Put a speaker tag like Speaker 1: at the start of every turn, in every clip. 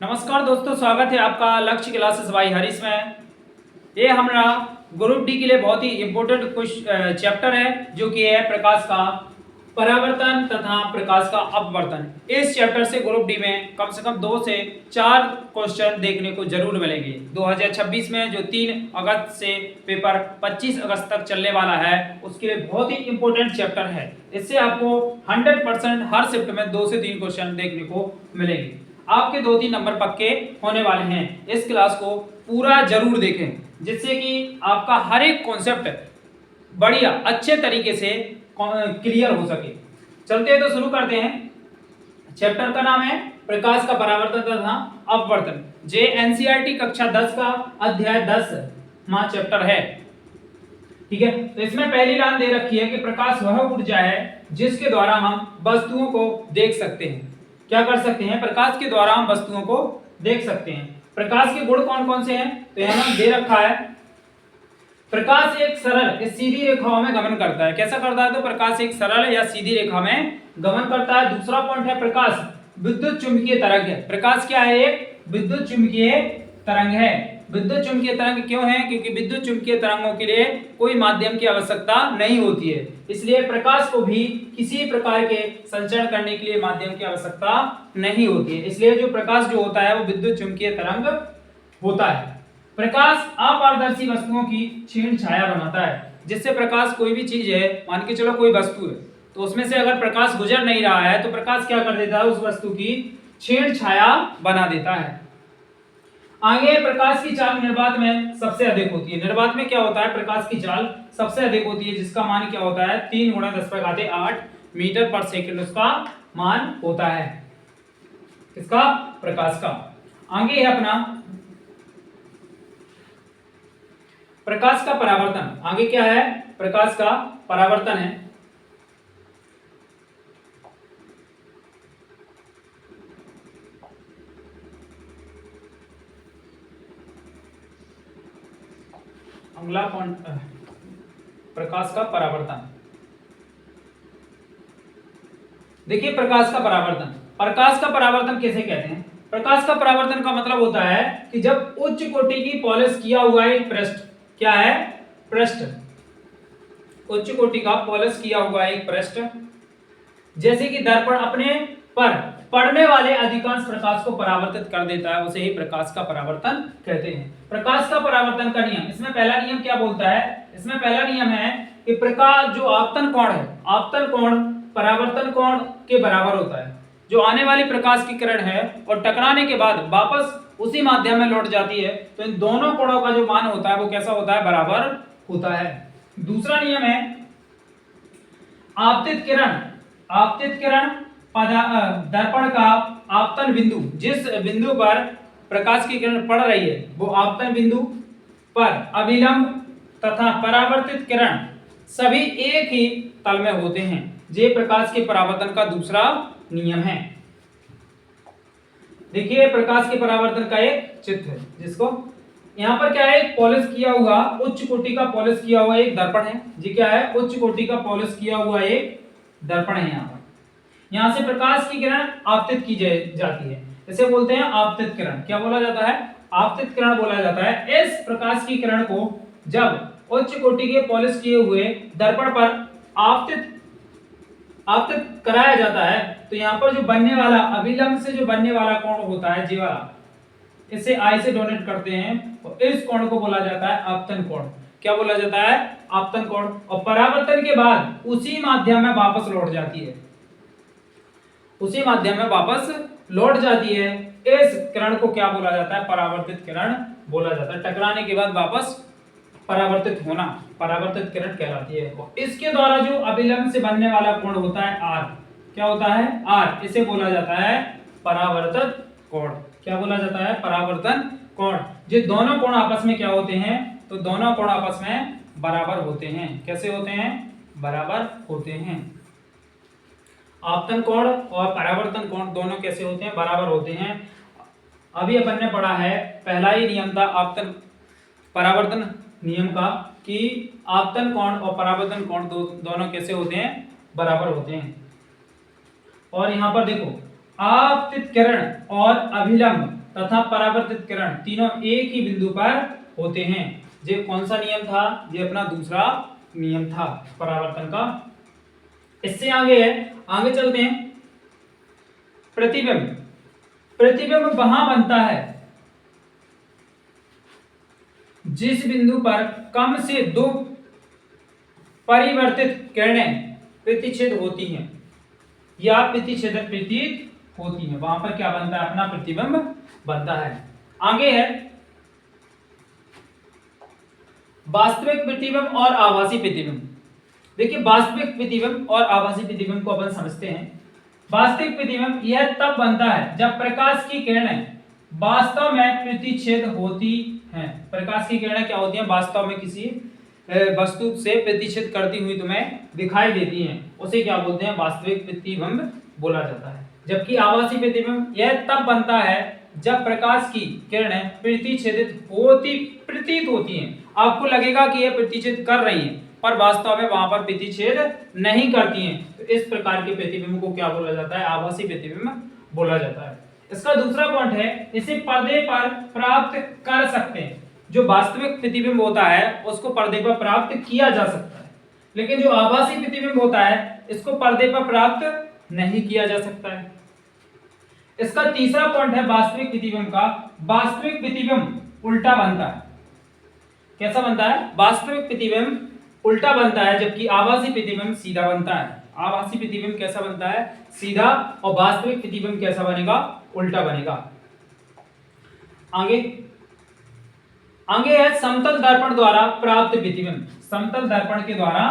Speaker 1: नमस्कार दोस्तों, स्वागत है आपका लक्ष्य क्लासेस बाई हरीश में। ये हमारा ग्रुप डी के लिए बहुत ही इम्पोर्टेंट कुछ चैप्टर है जो कि है प्रकाश का परावर्तन तथा प्रकाश का अपवर्तन। इस चैप्टर से ग्रुप डी में कम से कम 2 से 4 क्वेश्चन देखने को जरूर मिलेंगे। 2026 में जो 3 अगस्त से पेपर 25 अगस्त तक चलने वाला है उसके लिए बहुत ही इम्पोर्टेंट चैप्टर है। इससे आपको 100% हर शिफ्ट में 2 से 3 क्वेश्चन देखने को मिलेंगे। आपके 2-3 नंबर पक्के होने वाले हैं। इस क्लास को पूरा जरूर देखें जिससे कि आपका हर एक कॉन्सेप्ट बढ़िया अच्छे तरीके से क्लियर हो सके। चलते हैं तो शुरू करते हैं। चैप्टर का नाम है प्रकाश का परावर्तन तथा अपवर्तन। जे एनसीईआरटी कक्षा 10 का अध्याय 10वां चैप्टर है। ठीक है, तो इसमें पहली लाइन दे रखी है कि प्रकाश वह ऊर्जा है जिसके द्वारा हम वस्तुओं को देख सकते हैं। क्या कर सकते हैं? प्रकाश के द्वारा हम वस्तुओं को देख सकते हैं। प्रकाश के गुण कौन कौन से हैं? तो यहां दे रखा है प्रकाश एक सरल या सीधी रेखाओं में गमन करता है। कैसा करता है? तो प्रकाश एक सरल या सीधी रेखा में गमन करता है। दूसरा पॉइंट है प्रकाश विद्युत चुंबकीय तरंग है। प्रकाश क्या है? एक विद्युत चुंबकीय तरंग है। विद्युत चुंबकीय तरंग क्यों है? क्योंकि विद्युत चुंबकीय तरंगों के लिए कोई माध्यम की आवश्यकता नहीं होती है, इसलिए प्रकाश को भी किसी प्रकार के संचरण करने के लिए माध्यम की आवश्यकता नहीं होती है। इसलिए जो प्रकाश जो होता है वो विद्युत चुंबकीय तरंग होता है। प्रकाश अपारदर्शी वस्तुओं की छीण छाया बनाता है। जिससे प्रकाश कोई भी चीज है, मान के चलो कोई वस्तु है, तो उसमें से अगर प्रकाश गुजर नहीं रहा है तो प्रकाश क्या कर देता है? उस वस्तु की छीण छाया बना देता है। आगे प्रकाश की चाल निर्वात में सबसे अधिक होती है। निर्वात में क्या होता है? प्रकाश की चाल सबसे अधिक होती है जिसका मान क्या होता है? 3 × 10⁸ मीटर पर सेकंड उसका मान होता है। किसका? प्रकाश का। आगे है अपना प्रकाश का परावर्तन। आगे क्या है? प्रकाश का परावर्तन है। अगला पॉइंट प्रकाश का परावर्तन। देखिए प्रकाश का परावर्तन, प्रकाश का परावर्तन कैसे कहते हैं? प्रकाश का परावर्तन का मतलब होता है कि जब उच्च कोटि की पॉलिश किया हुआ एक पृष्ठ, क्या है? पृष्ठ, उच्च कोटि का पॉलिश किया हुआ एक पृष्ठ, जैसे कि दर्पण अपने पर पड़ने वाले अधिकांश प्रकाश को परावर्तित कर देता है, उसे ही प्रकाश का परावर्तन कहते हैं। प्रकाश का परावर्तन का नियम, इसमें पहला नियम क्या बोलता है? इसमें पहला नियम है कि प्रकाश जो आपतन कोण है, आपतन कोण परावर्तन कोण के बराबर होता है। जो आने वाली प्रकाश की किरण है और टकराने के बाद वापस उसी माध्यम में लौट जाती है, तो इन दोनों कोणों का जो मान होता है वो कैसा होता है? बराबर होता है। दूसरा नियम है आपतित किरण। आपतित किरण दर्पण का आपतन बिंदु, जिस बिंदु पर प्रकाश की किरण पड़ रही है वो आपतन बिंदु पर अभिलंब तथा परावर्तित किरण सभी एक ही तल में होते हैं। ये प्रकाश के परावर्तन का दूसरा नियम है। देखिए प्रकाश के परावर्तन का एक चित्र है जिसको यहाँ पर क्या है? पॉलिश किया हुआ उच्च कोटि का पॉलिश किया हुआ एक दर्पण है। जी क्या है? उच्च कोटि का पॉलिश किया हुआ एक दर्पण है। यहाँ से प्रकाश की किरण आपतित की जाती है, इसे बोलते हैं आपतित किरण। क्या बोला जाता है? आपतित किरण बोला जाता है। इस प्रकाश की किरण को जब उच्च कोटि के पॉलिश किए हुए दर्पण पर आपतित कराया जाता है तो यहाँ पर जो बनने वाला अभिलंब से जो बनने वाला कोण होता है, जी वाला, इसे आई से डोनेट करते हैं और इस कोण को बोला जाता है आपतन कोण। क्या बोला जाता है? आपतन कोण। और परावर्तन के बाद उसी माध्यम में वापस लौट जाती है, उसी माध्यम में वापस लौट जाती है। इस किरण को क्या बोला जाता है? परावर्तित किरण बोला जाता है। टकराने के बाद वापस परावर्तित होना परावर्तित किरण कहलाती है। और इसके द्वारा जो अभिलंब से बनने वाला कोण होता है आर, क्या होता है? आर, इसे बोला जाता है परावर्तित कोण। क्या बोला जाता है? परावर्तन कोण। जो दोनों कोण आपस में क्या होते हैं? तो दोनों कोण आपस में बराबर होते हैं। कैसे होते हैं? बराबर होते हैं। आपतन कोण और परावर्तन कोण दोनों कैसे होते हैं? बराबर होते हैं। अभी अपन ने पढ़ा है, पहला ही नियम था आपतन परावर्तन नियम का, कि आपतन कोण और परावर्तन कोण दोनों कैसे होते हैं? बराबर होते हैं। और यहाँ पर देखो आपतित किरण और अभिलंब तथा परावर्तित किरण तीनों एक ही बिंदु पर होते हैं। ये कौन सा नियम था? ये अपना दूसरा नियम था परावर्तन का। इससे आगे है, आगे चलते हैं। प्रतिबिंब, प्रतिबिंब वहां बनता है जिस बिंदु पर कम से दो परिवर्तित किरणें प्रतिच्छेद होती हैं या प्रतिच्छेदक प्रतीत होती हैं, वहां पर क्या बनता है? अपना प्रतिबिंब बनता है। आगे है वास्तविक प्रतिबिंब और आभासी प्रतिबिंब। देखिए, वास्तविक प्रतिबिंब और आभासी प्रतिबिंब को अपन समझते हैं। वास्तविक प्रतिबिंब यह तब बनता है जब प्रकाश की किरणें वास्तव में प्रतिच्छेद होती हैं। प्रकाश की किरणें क्या होती हैं? वास्तव में किसी वस्तु से प्रतिच्छेद करती हुई तुम्हें दिखाई देती हैं, उसे क्या बोलते हैं? वास्तविक प्रतिबिंब बोला जाता है। जबकि आभासी प्रतिबिंब यह तब बनता है जब प्रकाश की किरणें प्रतिच्छेदित प्रतीत होती हैं। आपको लगेगा कि यह प्रतिच्छेद कर रही हैं, पर वास्तव में वहां पर प्रतिच्छेद नहीं करती हैं। तो इस प्रकार के प्रतिबिंब को क्या बोला जाता है? आभासी प्रतिबिंब बोला जाता है। इसका दूसरा पॉइंट है, इसे पर्दे पर प्राप्त कर सकते हैं। जो वास्तविक प्रतिबिंब होता है उसको पर्दे पर प्राप्त किया जा सकता है, लेकिन जो आभासी प्रतिबिंब होता है इसको पर्दे पर प्राप्त नहीं किया जा सकता है। इसका तीसरा पॉइंट है वास्तविक प्रतिबिंब का। वास्तविक प्रतिबिंब उल्टा बनता है। कैसा बनता है? वास्तविक प्रतिबिंब उल्टा बनता है, जबकि आभासी प्रतिबिंब सीधा बनता है। आभासी प्रतिबिंब कैसा बनता है? सीधा। और वास्तविक प्रतिबिंब कैसा बनेगा? उल्टा बनेगा। आगे है समतल दर्पण द्वारा प्राप्त प्रतिबिंब। समतल दर्पण के द्वारा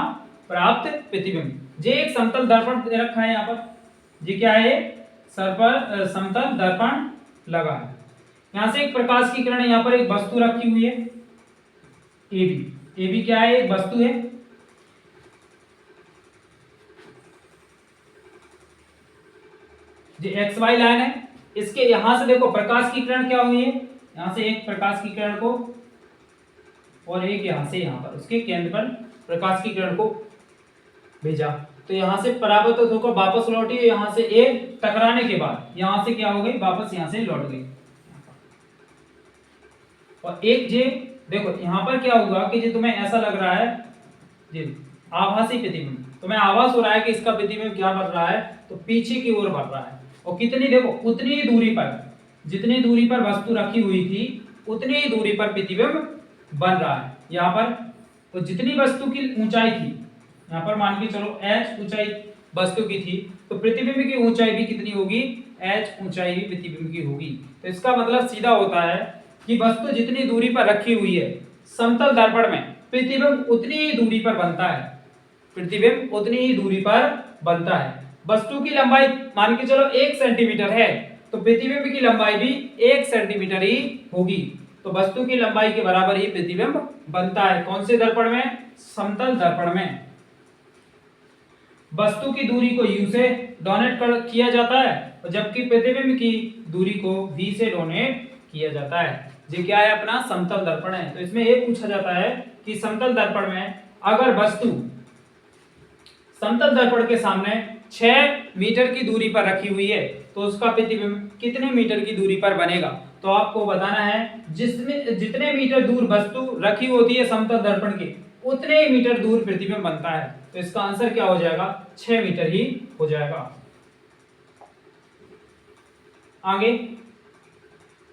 Speaker 1: प्राप्त प्रतिबिंब। ये एक समतल दर्पण रखा है यहाँ पर। ये क्या है? सर पर समतल दर्पण लगा है। यहां से एक प्रकाश की किरण, यहाँ पर एक वस्तु रखी हुई है एबी। एबी क्या है? एक वस्तु है। जो एक्स वाई लाइन है, इसके यहां से देखो प्रकाश की किरण क्या हुई है? यहां से एक प्रकाश की किरण को और एक यहां से यहां पर उसके केंद्र पर प्रकाश की किरण को भेजा, तो यहां से परावर्तित होकर वापस लौटी। यहां से ए टकराने के बाद यहां से क्या हो गई? वापस यहां से लौट गई। और एक जे देखो यहां पर क्या होगा कि जो तुम्हें ऐसा लग रहा है जी आभासी प्रतिबिंब, तुम्हें आभास हो रहा है कि इसका प्रतिबिंब क्या बढ़ रहा है? तो पीछे की ओर बढ़ रहा है। और कितनी देखो, उतनी ही दूरी पर, जितनी दूरी पर वस्तु रखी हुई थी उतनी ही दूरी पर प्रतिबिंब बन रहा है यहाँ पर। तो जितनी वस्तु की ऊंचाई थी, यहाँ पर मान के चलो h ऊंचाई वस्तु की थी, तो प्रतिबिंब की ऊंचाई भी कितनी होगी? h ऊंचाई भी प्रतिबिंब की होगी। तो इसका मतलब सीधा होता है कि वस्तु जितनी दूरी पर रखी हुई है समतल दर्पण में, प्रतिबिंब उतनी ही दूरी पर बनता है। प्रतिबिंब उतनी ही दूरी पर बनता है। वस्तु की लंबाई मान के चलो 1 सेंटीमीटर है, तो प्रतिबिंब की लंबाई भी 1 सेंटीमीटर ही होगी। तो वस्तु की लंबाई के बराबर ही प्रतिबिंब बनता है। कौन से दर्पण में? समतल दर्पण में। वस्तु की दूरी को u से डोनेट किया जाता है, और जबकि प्रतिबिंब की दूरी को v से डोनेट किया जाता है। ये क्या है? अपना समतल दर्पण है। तो इसमें ये पूछा जाता है कि समतल दर्पण में अगर वस्तु समतल दर्पण के सामने 6 मीटर की दूरी पर रखी हुई है तो उसका प्रतिबिंब कितने मीटर की दूरी पर बनेगा? तो आपको बताना है जितने मीटर दूर वस्तु रखी होती है समतल दर्पण के, उतने ही मीटर दूर प्रतिबिंब बनता है। तो इसका आंसर क्या हो जाएगा? 6 मीटर ही हो जाएगा। आगे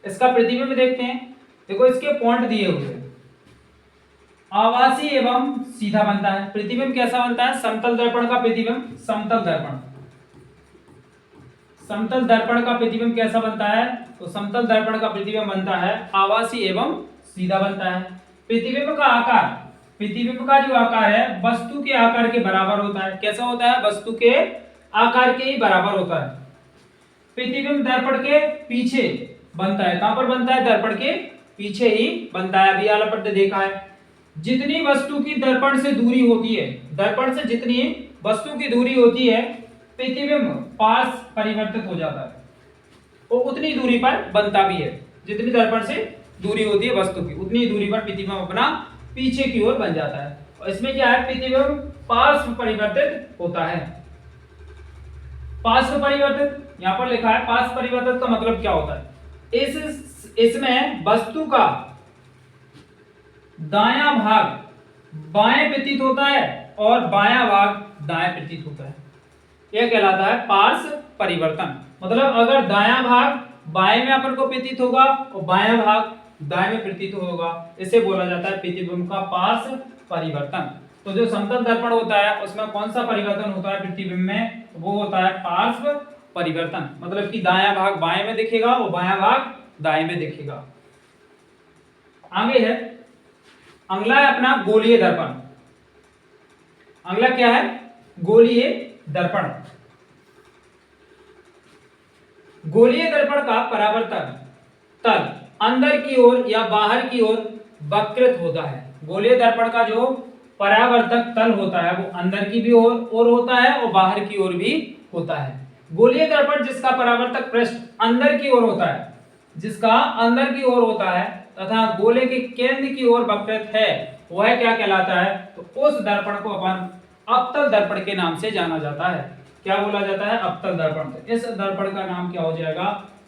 Speaker 1: इसका प्रतिबिंब देखते हैं। देखो इसके पॉइंट दिए हुए हैं। आभासी एवं सीधा बनता है। प्रतिबिंब कैसा बनता है? समतल दर्पण का प्रतिबिंब, समतल दर्पण, समतल दर्पण का प्रतिबिंब कैसा बनता है? तो समतल दर्पण का प्रतिबिंब बनता है आभासी एवं सीधा बनता है। प्रतिबिंब का आकार, प्रतिबिंब का जो आकार है वस्तु के आकार के बराबर होता है। कैसा होता है? वस्तु के आकार के ही बराबर होता है। प्रतिबिंब दर्पण के पीछे बनता है। कहां पर बनता है? दर्पण के पीछे ही बनता है। अभी वाला पद देखा है। जितनी वस्तु की दर्पण से दूरी होती है, दर्पण से जितनी वस्तु की दूरी होती है, प्रतिबिंब पास परिवर्तित हो जाता है, वो उतनी दूरी पर बनता भी है। जितनी दर्पण से दूरी होती है वस्तु की, उतनी दूरी पर प्रतिबिंब अपना पीछे की ओर बन जाता है। और इसमें क्या है? प्रतिबिंब पार्श्व परिवर्तित होता है। पार्श्व परिवर्तित यहां पर लिखा है। पार्श्व परिवर्तित का मतलब क्या होता है? इसमें वस्तु का दायां भाग बाएं प्रतीत होता है और बायां भाग दाएं प्रतीत होता है। यह कहलाता है पार्श्व परिवर्तन। मतलब अगर दायां भाग बाएं में अपन को प्रतीत होगा और बायां भाग दाएं में प्रतीत होगा, इसे बोला जाता है प्रतिबिंब का पार्श्व परिवर्तन। तो जो समतल दर्पण होता है उसमें कौन सा परिवर्तन होता है प्रतिबिंब में? वो होता है पार्श्व परिवर्तन। मतलब कि दायां भाग बाएं में दिखेगा और बायां भाग दाएं में दिखेगा। आगे है अगला है अपना गोलीय दर्पण। अगला क्या है? गोलीय दर्पण। गोलीय दर्पण का परावर्तन तल अंदर की ओर या बाहर की ओर वक्रित होता है। गोलीय दर्पण का जो परावर्तक तल होता है वो अंदर की भी ओर होता है और बाहर की ओर भी होता है। गोलीय दर्पण जिसका परावर्तक पृष्ठ अंदर की ओर होता है, जिसका अंदर की ओर होता है तथा गोले के केंद्र की ओर वक्रित है, वह क्या कहलाता है? तो उस दर्पण को अपन अवतल दर्पण के नाम से जाना जाता है। क्या बोला जाता है? अवतल दर्पण। तो इस दर्पण का नाम क्या हो जाएगा?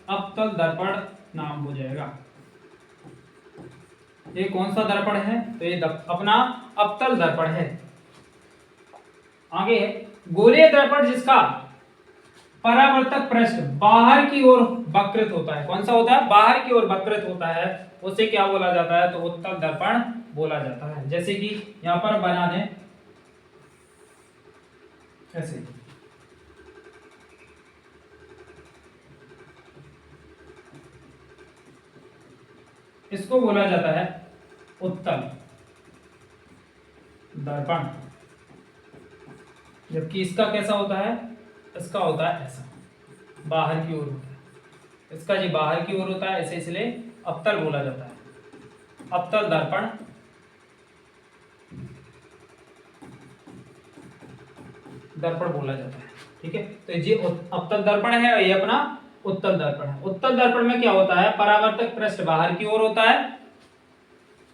Speaker 1: अवतल दर्पण नाम हो जाएगा। ये कौन सा दर्पण है? तो ये अपना अवतल दर्पण है। आगे है गोलीय दर्पण जिसका परावर्तक पृष्ठ बाहर की ओर वक्रित होता है। कौन सा होता है? बाहर की ओर वक्रित होता है, उसे क्या बोला जाता है? तो उत्तल दर्पण बोला जाता है। जैसे कि यहां पर बना दें ऐसे, इसको बोला जाता है उत्तल दर्पण। जबकि इसका कैसा होता है? इसका होता है ऐसा, बाहर की ओर होता है। इसका जी बाहर की ओर होता है, ऐसे इसलिए अवतल बोला जाता है। अवतल दर्पण दर्पण बोला जाता है। ठीक है, तो ये अवतल दर्पण है और ये अपना उत्तल दर्पण है। उत्तल दर्पण में क्या होता है? परावर्तक पृष्ठ बाहर की ओर होता है।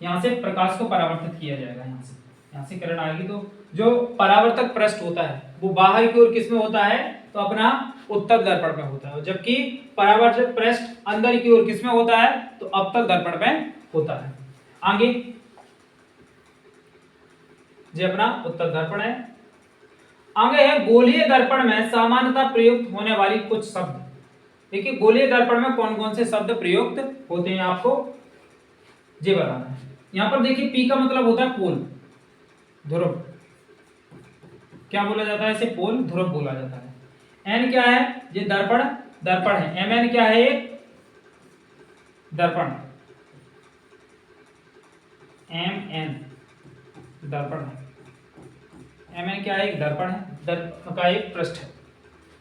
Speaker 1: यहां से प्रकाश को परावर्तित किया जाएगा, यहां से किरण आएगी तो जो परावर्तक पृष्ठ होता है वो बाहर की ओर किसमें होता है? तो अपना उत्तल दर्पण में होता है। जबकि परावर्तक पृष्ठ अंदर की ओर किसमें होता है? तो अवतल दर्पण में होता है। आगे ये अपना उत्तल दर्पण है। आगे है गोलीय दर्पण में सामान्यतः प्रयुक्त होने वाली कुछ शब्द। देखिए गोलीय दर्पण में कौन कौन से शब्द प्रयुक्त होते हैं आपको ये बताना है। यहां पर देखिए पी का मतलब होता है पोल, ध्रुव। क्या बोला जाता है? इसे पोल ध्रुव बोला जाता है। एन क्या है? ये दर्पण दर्पण है। एम एन क्या है? दर्पण। एम एन दर्पण है। एम एन क्या है? एक दर्पण है, दर्पण का एक पृष्ठ है।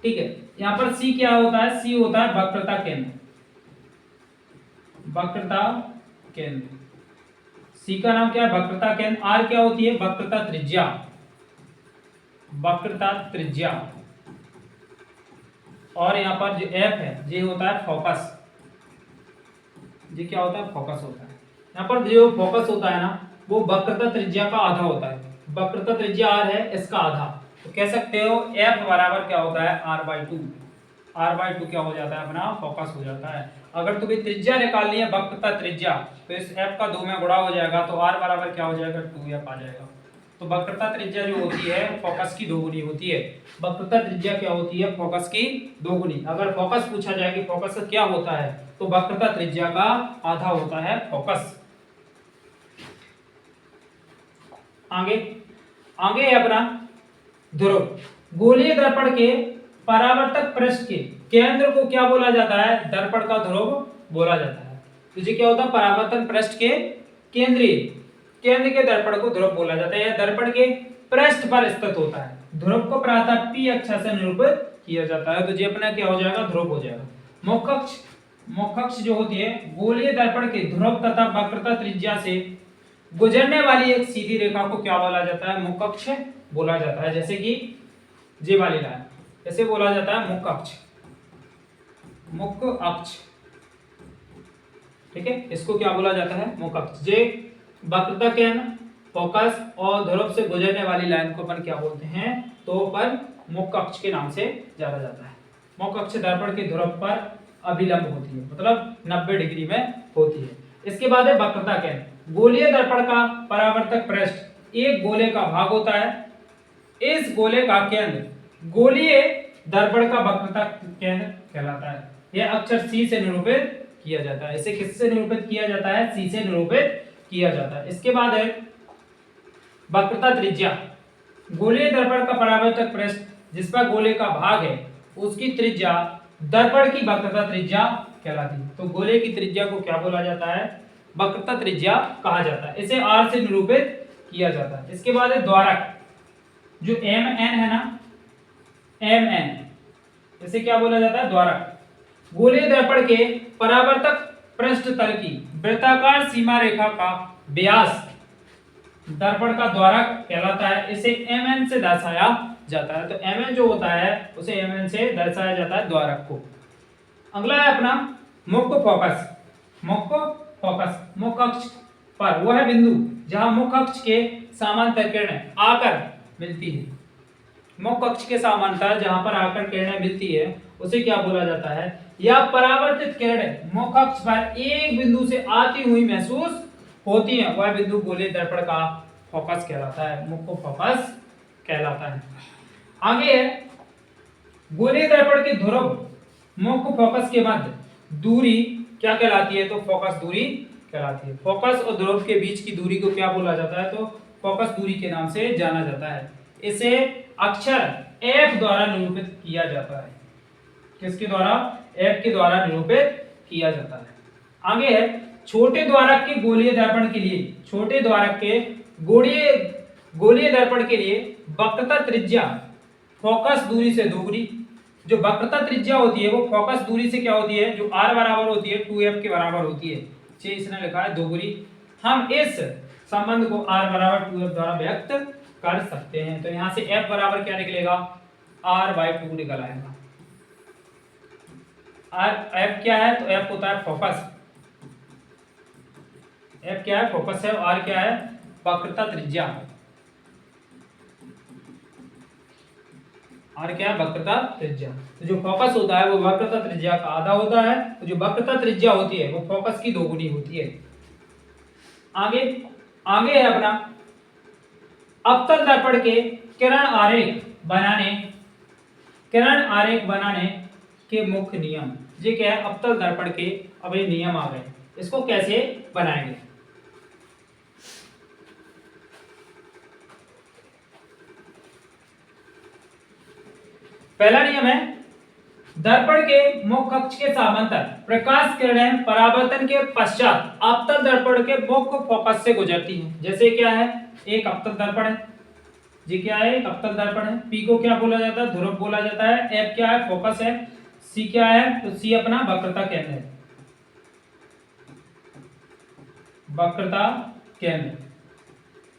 Speaker 1: ठीक है, यहां पर सी क्या होता है? सी होता है वक्रता केंद्र। वक्रता केंद्र, सी का नाम क्या है? वक्रता केंद्र। आर क्या होती है? वक्रता त्रिज्या। वक्रता त्रिज्या। और यहां पर जो एफ है ये होता है फोकस। ये क्या होता है? फोकस होता है। यहां पर जो फोकस होता है ना वो वक्रता त्रिज्या का आधा होता है। वक्रता त्रिज्या आर है, इसका आधा। तो कह सकते हो एफ बराबर क्या होता है? r/2। r/2 क्या हो जाता है? अपना फोकस हो जाता है। अगर तुम्हें त्रिज्या निकालनी है वक्रता त्रिज्या तो इस f का 2 में गुणा हो जाएगा तो r बराबर क्या हो जाएगा? 2f आ जाएगा। तो वक्रता त्रिज्या जो होती है फोकस की दोगुनी होती है। वक्रता त्रिज्या क्या होती है? फोकस की दोगुनी। अगर फोकस पूछा जाए कि फोकस क्या होता है तो वक्रता त्रिज्या का आधा होता है फोकस। आगे आगे है अपना ध्रुव। गोलीय दर्पण के परावर्तक पृष्ठ के केंद्र को क्या बोला जाता है? दर्पण का ध्रुव बोला जाता है। तो ये क्या होता है? परावर्तन पृष्ठ के केंद्र के दर्पण को ध्रुव बोला जाता है। यह दर्पण के पृष्ठ पर स्थित होता है। ध्रुव को प्रायतः पी अक्षर से निरूपित किया जाता है। तो ये अपना क्या हो जाएगा? ध्रुव हो जाएगा। मुख्य अक्ष जो होती है गोलीय दर्पण के ध्रुव तथा वक्रता त्रिज्या से गुजरने वाली एक सीधी रेखा को क्या बोला जाता है? मुख्य अक्ष बोला जाता है। जैसे कि ये वाली लाइन, ऐसे बोला जाता है मुख्य अक्ष। मुख्य अक्ष, ठीक है, इसको क्या बोला जाता है? मुख्य अक्ष। जे वक्रता केंद्र, फोकस और ध्रुव से गुजरने वाली लाइन को अपन क्या बोलते हैं? तो पर मुख्य अक्ष के नाम से जाना जाता है। मुख्य अक्ष दर्पण के ध्रुव पर अभिलंब होती है, मतलब 90 डिग्री में होती है। इसके बाद है वक्रता केंद्र। गोलीय दर्पण का परावर्तक पृष्ठ एक गोले का भाग होता है। इस गोले का केंद्र गोलीय दर्पण का वक्रता केंद्र कहलाता है। यह अक्षर C से निरूपित किया जाता है। इसे किससे निरूपित किया जाता है? C से निरूपित किया जाता है। इसके बाद है वक्रता त्रिज्या। गोलीय दर्पण का परावर्तक पृष्ठ जिस पर गोले का भाग है उसकी त्रिज्या दर्पण की वक्रता त्रिज्या कहलाती है। तो गोले की त्रिज्या को क्या बोला जाता है? वक्रता त्रिज्या कहा जाता है। इसे R से निरूपित किया जाता है। इसके बाद है द्वारक, जो MN है ना, MN, इसे क्या बोला जाता है? द्वारक। गोलीय दर्पण के परावर्तक पृष्ठ तल की वृत्ताकार सीमा रेखा का व्यास दर्पण का द्वारक कहलाता है। इसे MN से दर्शाया जाता है। तो MN जो होता है उसे MN से दर्शाया जाता है द्वारक को। अगला है अपना मुख्य फोकस। मुख्य फोकस मुख्य अक्ष पर वह बिंदु जहां मुख्य अक्ष के समांतर किरणें आकर मिलती है। मुख्य अक्ष के समांतर जहां पर आकर किरणें मिलती है उसे क्या बोला जाता है? या परावर्तित किरणें मुख्य अक्ष पर एक बिंदु से आती हुई महसूस होती है, वह बिंदु गोलीय दर्पण का फोकस कहलाता है, मुख्य फोकस कहलाता है। आगे है गोलीय दर्पण के ध्रुव मुख्य फोकस के मध्य दूरी क्या कहलाती है? तो फोकस दूरी कहलाती है। फोकस और ध्रुव के बीच की दूरी को क्या बोला जाता है? तो फोकस दूरी के नाम से जाना जाता है। इसे अक्षर F द्वारा निरूपित किया जाता है। किसके द्वारा? F के द्वारा निरूपित किया जाता है। आगे है छोटे द्वारक के गोलीय दर्पण के लिए, छोटे द्वारक के गोलीय दर्पण के लिए वक्रता त्रिज्या फोकस दूरी से दोगुनी। जो वक्रता त्रिज्या होती है वो फोकस दूरी से क्या होती है? जो R बराबर होती है 2F के बराबर होती है। इसने लिखा है दोगुनी। हम इस संबंध को R बराबर 2F द्वारा व्यक्त कर सकते हैं। तो यहां से F बराबर क्या निकलेगा? R/2 निकल आएगा। F क्या है? तो F होता है फोकस। F क्या है? फोकस है। R क्या है? वक्रता त्रिज्या। R क्या है? वक्रता त्रिज्या। तो जो फोकस होता है वो वक्रता त्रिज्या का आधा होता है। तो जो वक्रता त्रिज्या होती है वो फोकस की दोगुनी होती है। आगे है अपना अवतल दर्पण के किरण आरेख बनाने के मुख्य नियम। ये क्या है? अवतल दर्पण के अब ये नियम आ गए। इसको कैसे बनाएंगे? पहला नियम है दर्पण के मुख्य अक्ष के समांतर प्रकाश किरणें परावर्तन के पश्चात अवतल दर्पण के मुख्य फोकस से गुजरती हैं। जैसे क्या है? एक अवतल दर्पण है। जी क्या है? एक अवतल दर्पण है। P को क्या बोला जाता है? ध्रुव बोला जाता है। F क्या है? फोकस है। C क्या है? तो C अपना वक्रता केंद्र है। वक्रता केंद्र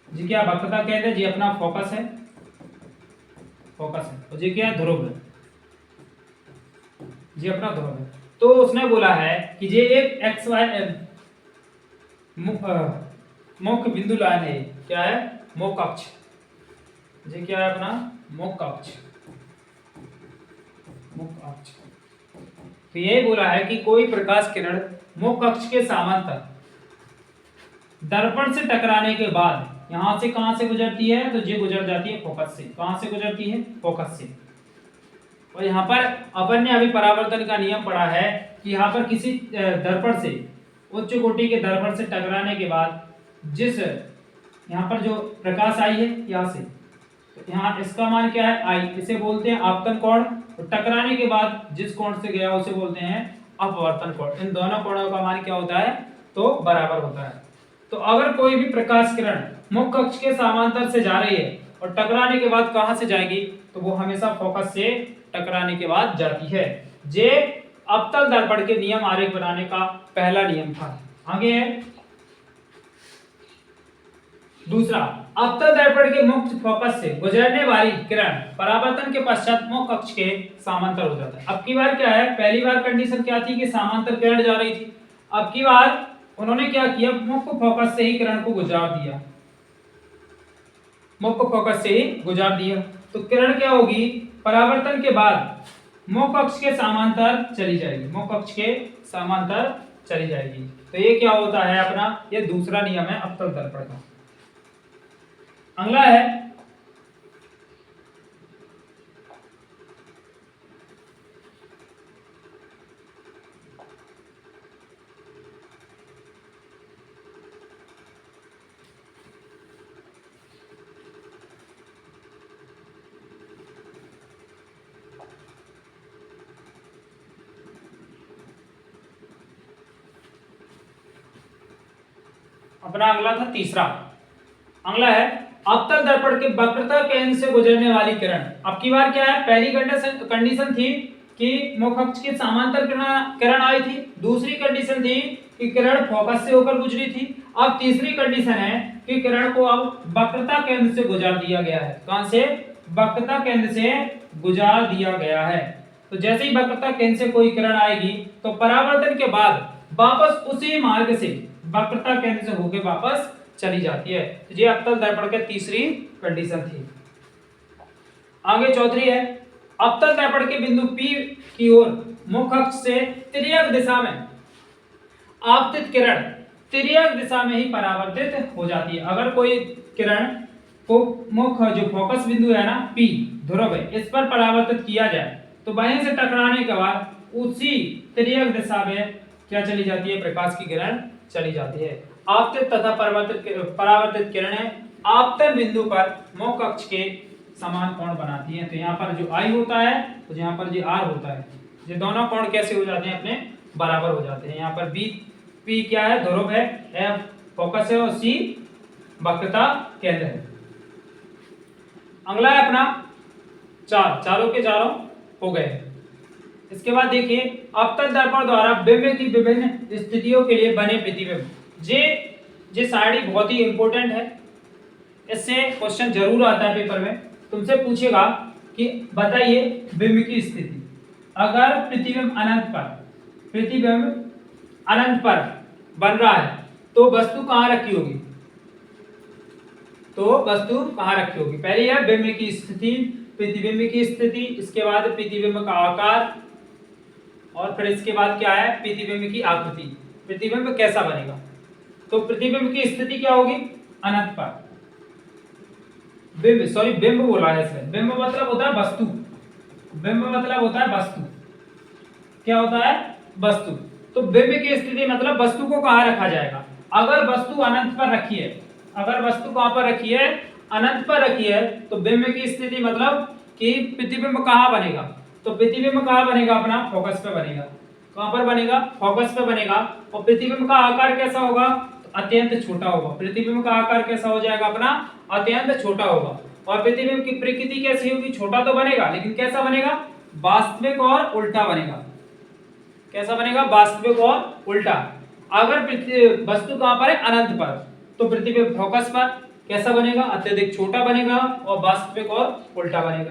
Speaker 1: जी क्या? वक्रता केंद्र। जी अपना फोकस है। फोकस है। और जी क्या है? ध्रुव है। जी अपना ध्रुव है। तो उसने बोला है कि ये एक XY मुख्य बिंदु लाइन है। क्या है? मुख्य अक्ष। ये क्या है? अपना मुख्य अक्ष। मुख्य अक्ष। तो ये बोला है कि कोई प्रकाश किरण मुख्य अक्ष के समांतर दर्पण से टकराने के बाद यहां से कहां से गुजरती है? तो ये गुजर जाती है फोकस से। कहां से गुजरती है? फोकस से। और यहाँ पर अपन ने अभी परावर्तन का नियम पढ़ा है कि यहाँ पर किसी दर्पण से, उच्च कोटि के दर्पण से टकराने के बाद जिस यहाँ पर जो प्रकाश आई है यहाँ से, तो यहाँ इसका मान क्या है? आई। इसे बोलते हैं आपतन कोण। तो टकराने के बाद जिस कोण से गया उसे बोलते हैं अपवर्तन कोण। इन दोनों कोणों का मान क्या होता है? तो बराबर होता है। तो अगर कोई भी प्रकाश किरण मुख्य अक्ष के समांतर से जा रही है और टकराने के बाद कहां से जाएगी? तो वो हमेशा फोकस से टकराने के बाद जाती है। जे अवतल दर्पण के नियम आरेख बनाने का पहला नियम था। आगे है दूसरा, अवतल दर्पण के मुख्य फोकस से गुजरने वाली किरण परावर्तन के पश्चात मुख्य अक्ष के समांतर हो जाता है। अब की बार क्या है? पहली बार कंडीशन क्या थी कि समांतर किरण जा रही थी। अब की बार उन्होंने क्या किया? मुख्य फोकस से ही किरण को गुजार दिया। मुख्य फोकस से ही गुजार दिया। तो किरण क्या होगी? परावर्तन के बाद मुख अक्ष के समांतर चली जाएगी, मुख अक्ष के समांतर चली जाएगी। तो ये क्या होता है अपना, ये दूसरा नियम है अवतल दर्पण का। अगला है अपना अगला था तीसरा। अगला है अवतल दर्पण के वक्रता केंद्र से गुजरने वाली किरण। अब की बार क्या है, पहली कंडीशन थी कि मुख अक्ष के समांतर किरण आई थी, दूसरी कंडीशन थी कि किरण फोकस से होकर गुजरी थी। अब तीसरी कंडीशन है कि किरण को अब वक्रता केंद्र से गुजार दिया गया है। कहां से, वक्रता केंद्र से गुजार दिया गया है। तो जैसे ही वक्रता केंद्र से कोई किरण आएगी तो परावर्तन के बाद वापस उसी मार्ग से वक्रता केंद्र से होकर वापस चली जाती है। तो ये अवतल दर्पण की तीसरी कंडीशन थी। आगे चौथी है अवतल दर्पण के बिंदु P की ओर मुख अक्ष से तिर्यक दिशा में आपतित किरण तिर्यक दिशा में ही परावर्तित हो जाती है। अगर कोई किरण को मुख जो फोकस बिंदु है ना P ध्रुव है, इस पर परावर्तित किया जाए तो वहीं से टकराने के बाद उसी तिर्यक दिशा में क्या चली जाती है, प्रकाश की किरण चली जाती है। आपतित तथा परावर्तित किरणें आपतन बिंदु पर मुख अक्ष के समान कोण बनाती हैं। तो यहाँ पर जो I होता है तो यहाँ पर जो R होता है, ये दोनों कोण कैसे हो जाते हैं, अपने बराबर हो जाते हैं। यहाँ पर P क्या है, ध्रुव है, F फोकस है और C वक्रता केंद्र है। अगला है अपना चारों के चारों हो गए। इसके बाद देखिए अवतल दर्पण द्वारा बिंब की विभिन्न स्थितियों के लिए बने प्रतिबिंब। ये साइड बहुत ही इंपॉर्टेंट है, इससे क्वेश्चन जरूर आता है पेपर में। तुमसे पूछेगा कि बताइए बिंब की स्थिति। अगर प्रतिबिंब अनंत पर बन रहा है तो वस्तु कहाँ रखी होगी, पहले है बिंब की स्थिति, प्रतिबिंब की स्थिति, इसके बाद प्रतिबिंब का आकार और फिर इसके बाद क्या है, प्रतिबिंब की आकृति। प्रतिबिंब कैसा बनेगा, तो प्रतिबिंब की स्थिति क्या होगी, अनंत पर। बिंब बोला है इसमें, बिंब मतलब होता है वस्तु, बिंब मतलब होता है वस्तु, क्या होता है, वस्तु। तो बिंब की स्थिति मतलब वस्तु को कहाँ रखा जाएगा। अगर वस्तु अनंत पर रखी है, अगर वस्तु कहाँ पर रखी है, अनंत पर रखी है, तो बिंब की स्थिति मतलब कि प्रतिबिंब कहाँ बनेगा, तो प्रतिबिंब कहाँ बनेगा, अपना फोकस पे बनेगा। कहाँ पर बनेगा, फोकस पे बनेगा। और प्रतिबिंब का आकार कैसा होगा, अत्यंत छोटा होगा। प्रतिबिंब का आकार कैसा हो जाएगा, अपना अत्यंत छोटा होगा। और प्रतिबिंब की प्रकृति कैसी होगी, छोटा तो बनेगा लेकिन कैसा बनेगा, वास्तविक और उल्टा बनेगा। कैसा बनेगा, वास्तविक और उल्टा। अगर वस्तु कहां पर है, अनंत पर, तो प्रतिबिंब फोकस पर कैसा बनेगा, अत्यधिक छोटा बनेगा और वास्तविक और उल्टा बनेगा।